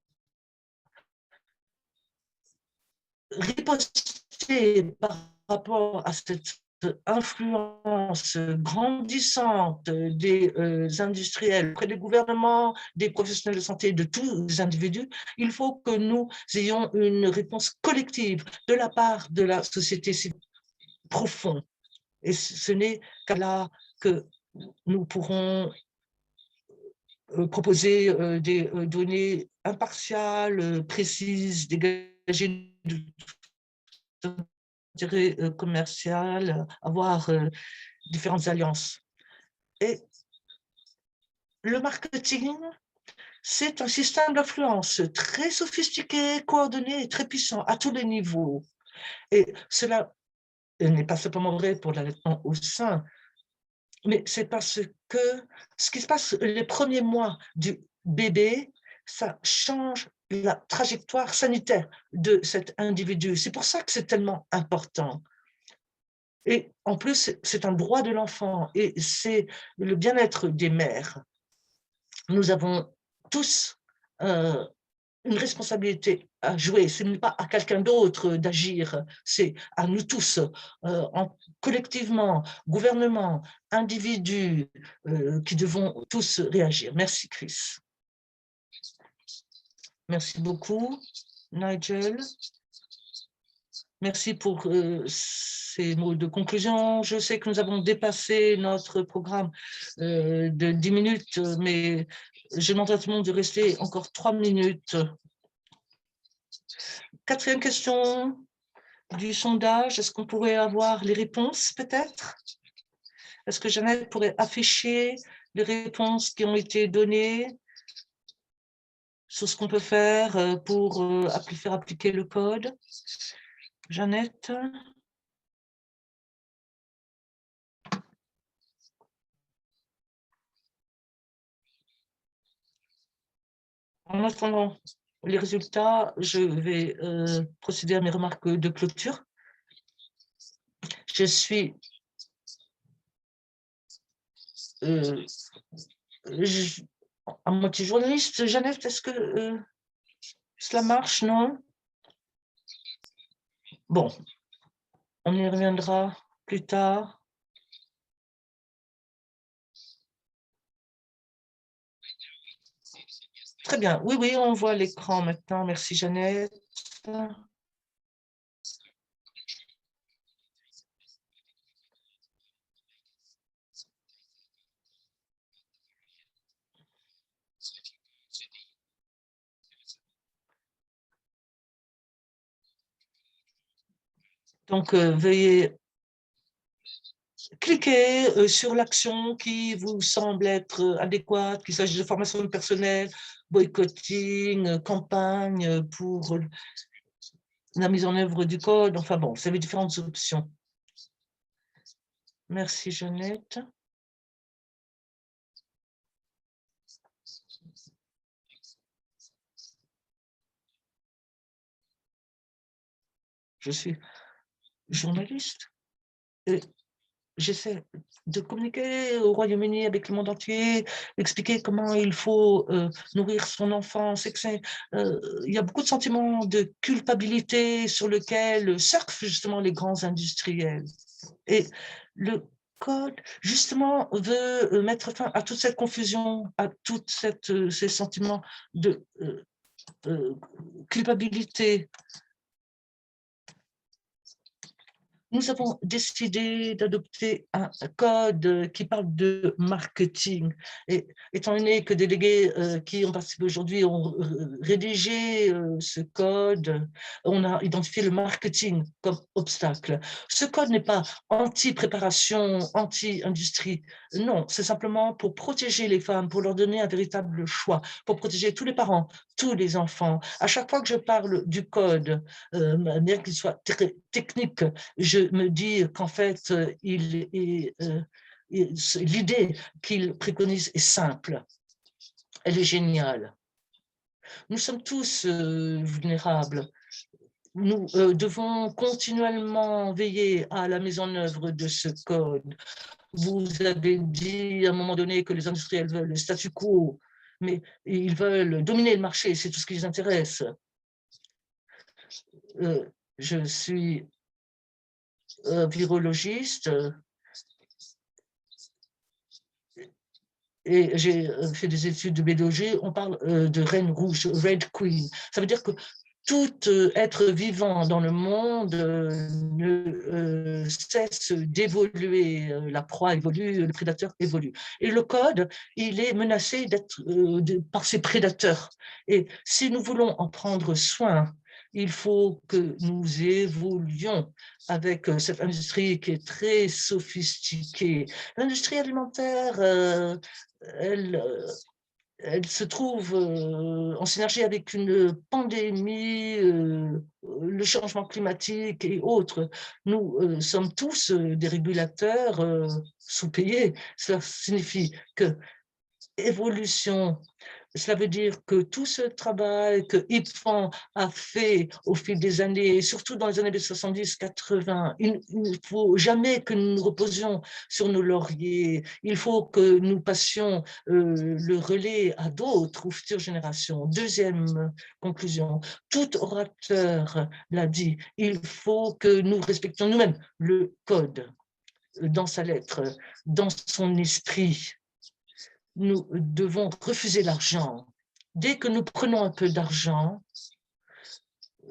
riposter par rapport à cette influence grandissante des industriels auprès des gouvernements, des professionnels de santé, de tous les individus, il faut que nous ayons une réponse collective de la part de la société civile profonde. Et ce n'est qu'à là que nous pourrons proposer des données impartiales, précises, dégagées de tout intérêt commercial, avoir différentes alliances. Et le marketing, c'est un système d'influence très sophistiqué, coordonné et très puissant à tous les niveaux. Et cela n'est pas simplement vrai pour l'allaitement au sein, mais c'est parce que ce qui se passe les premiers mois du bébé, ça change la trajectoire sanitaire de cet individu. C'est pour ça que c'est tellement important. Et en plus, c'est un droit de l'enfant et c'est le bien-être des mères. Nous avons tous une responsabilité à jouer. Ce n'est pas à quelqu'un d'autre d'agir, c'est à nous tous, collectivement, gouvernement, individus, qui devons tous réagir. Merci, Chris. Merci beaucoup, Nigel. Merci pour ces mots de conclusion. Je sais que nous avons dépassé notre programme de 10 minutes, mais je demande à tout le monde de rester encore 3 minutes. 4e question du sondage. Est-ce qu'on pourrait avoir les réponses, peut-être? Est-ce que Jeannette pourrait afficher les réponses qui ont été données sur ce qu'on peut faire pour faire appliquer le code? Jeannette? En attendant les résultats, je vais procéder à mes remarques de clôture. Je suis à moitié journaliste. Jeannette, est-ce que cela marche, non? Bon, on y reviendra plus tard. Très bien. Oui, oui, on voit l'écran maintenant. Merci, Jeannette. Donc, veuillez cliquer sur l'action qui vous semble être adéquate, qu'il s'agisse de formation de personnel, boycotting, campagne pour la mise en œuvre du code. Enfin bon, vous avez différentes options. Merci, Jeannette. Je suis journaliste et j'essaie de communiquer au Royaume-Uni avec le monde entier, expliquer comment il faut nourrir son enfant. Il y a beaucoup de sentiments de culpabilité sur lesquels surfent justement les grands industriels. Et le code, justement, veut mettre fin à toute cette confusion, à tous ces sentiments de culpabilité. Nous avons décidé d'adopter un code qui parle de marketing. Et étant donné que des délégués qui ont participé aujourd'hui ont rédigé ce code, on a identifié le marketing comme obstacle. Ce code n'est pas anti-préparation, anti-industrie. Non, c'est simplement pour protéger les femmes, pour leur donner un véritable choix, pour protéger tous les parents, tous les enfants. À chaque fois que je parle du code, bien qu'il soit technique, je me dis qu'en fait, l'idée qu'il préconise est simple. Elle est géniale. Nous sommes tous vulnérables. Nous devons continuellement veiller à la mise en œuvre de ce code. Vous avez dit à un moment donné que les industriels veulent le statu quo, mais ils veulent dominer le marché, c'est tout ce qui les intéresse. Je suis virologiste et j'ai fait des études de biologie. On parle de reine rouge, Red Queen. Ça veut dire que tout être vivant dans le monde ne cesse d'évoluer. La proie évolue, le prédateur évolue. Et le code, il est menacé par ses prédateurs. Et si nous voulons en prendre soin, il faut que nous évoluions avec cette industrie qui est très sophistiquée. L'industrie alimentaire, elle se trouve en synergie avec une pandémie, le changement climatique et autres. Nous sommes tous des régulateurs sous-payés. Cela signifie que évolution, cela veut dire que tout ce travail que IPFAN a fait au fil des années, surtout dans les années 70-80, il ne faut jamais que nous nous reposions sur nos lauriers. Il faut que nous passions le relais à d'autres, aux futures générations. Deuxième conclusion, tout orateur l'a dit, il faut que nous respections nous-mêmes le code dans sa lettre, dans son esprit. Nous devons refuser l'argent. Dès que nous prenons un peu d'argent,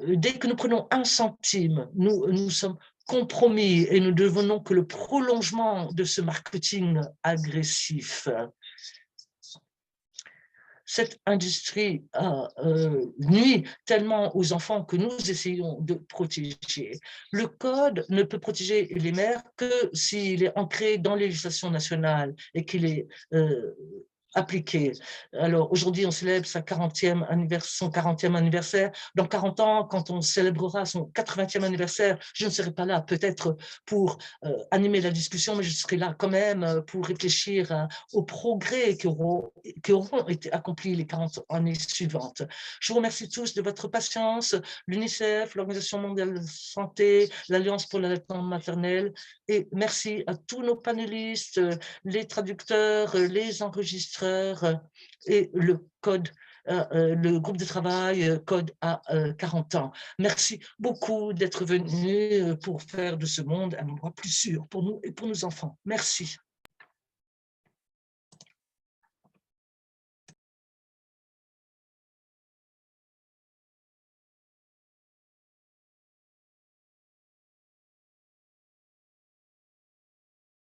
dès que nous prenons 1 centime, nous sommes compromis et nous ne devenons que le prolongement de ce marketing agressif. Cette industrie nuit tellement aux enfants que nous essayons de protéger. Le code ne peut protéger les mères que s'il est ancré dans les législations nationales et qu'il est appliquée. Alors, aujourd'hui, on célèbre son 40e anniversaire. Dans 40 ans, quand on célébrera son 80e anniversaire, je ne serai pas là peut-être pour animer la discussion, mais je serai là quand même pour réfléchir aux progrès qui auront été accomplis les 40 années suivantes. Je vous remercie tous de votre patience, l'UNICEF, l'Organisation mondiale de la santé, l'Alliance pour l'allaitement maternel, et merci à tous nos panélistes, les traducteurs, les enregistreurs et le groupe de travail Code à 40 ans. Merci beaucoup d'être venus pour faire de ce monde un endroit plus sûr pour nous et pour nos enfants. Merci.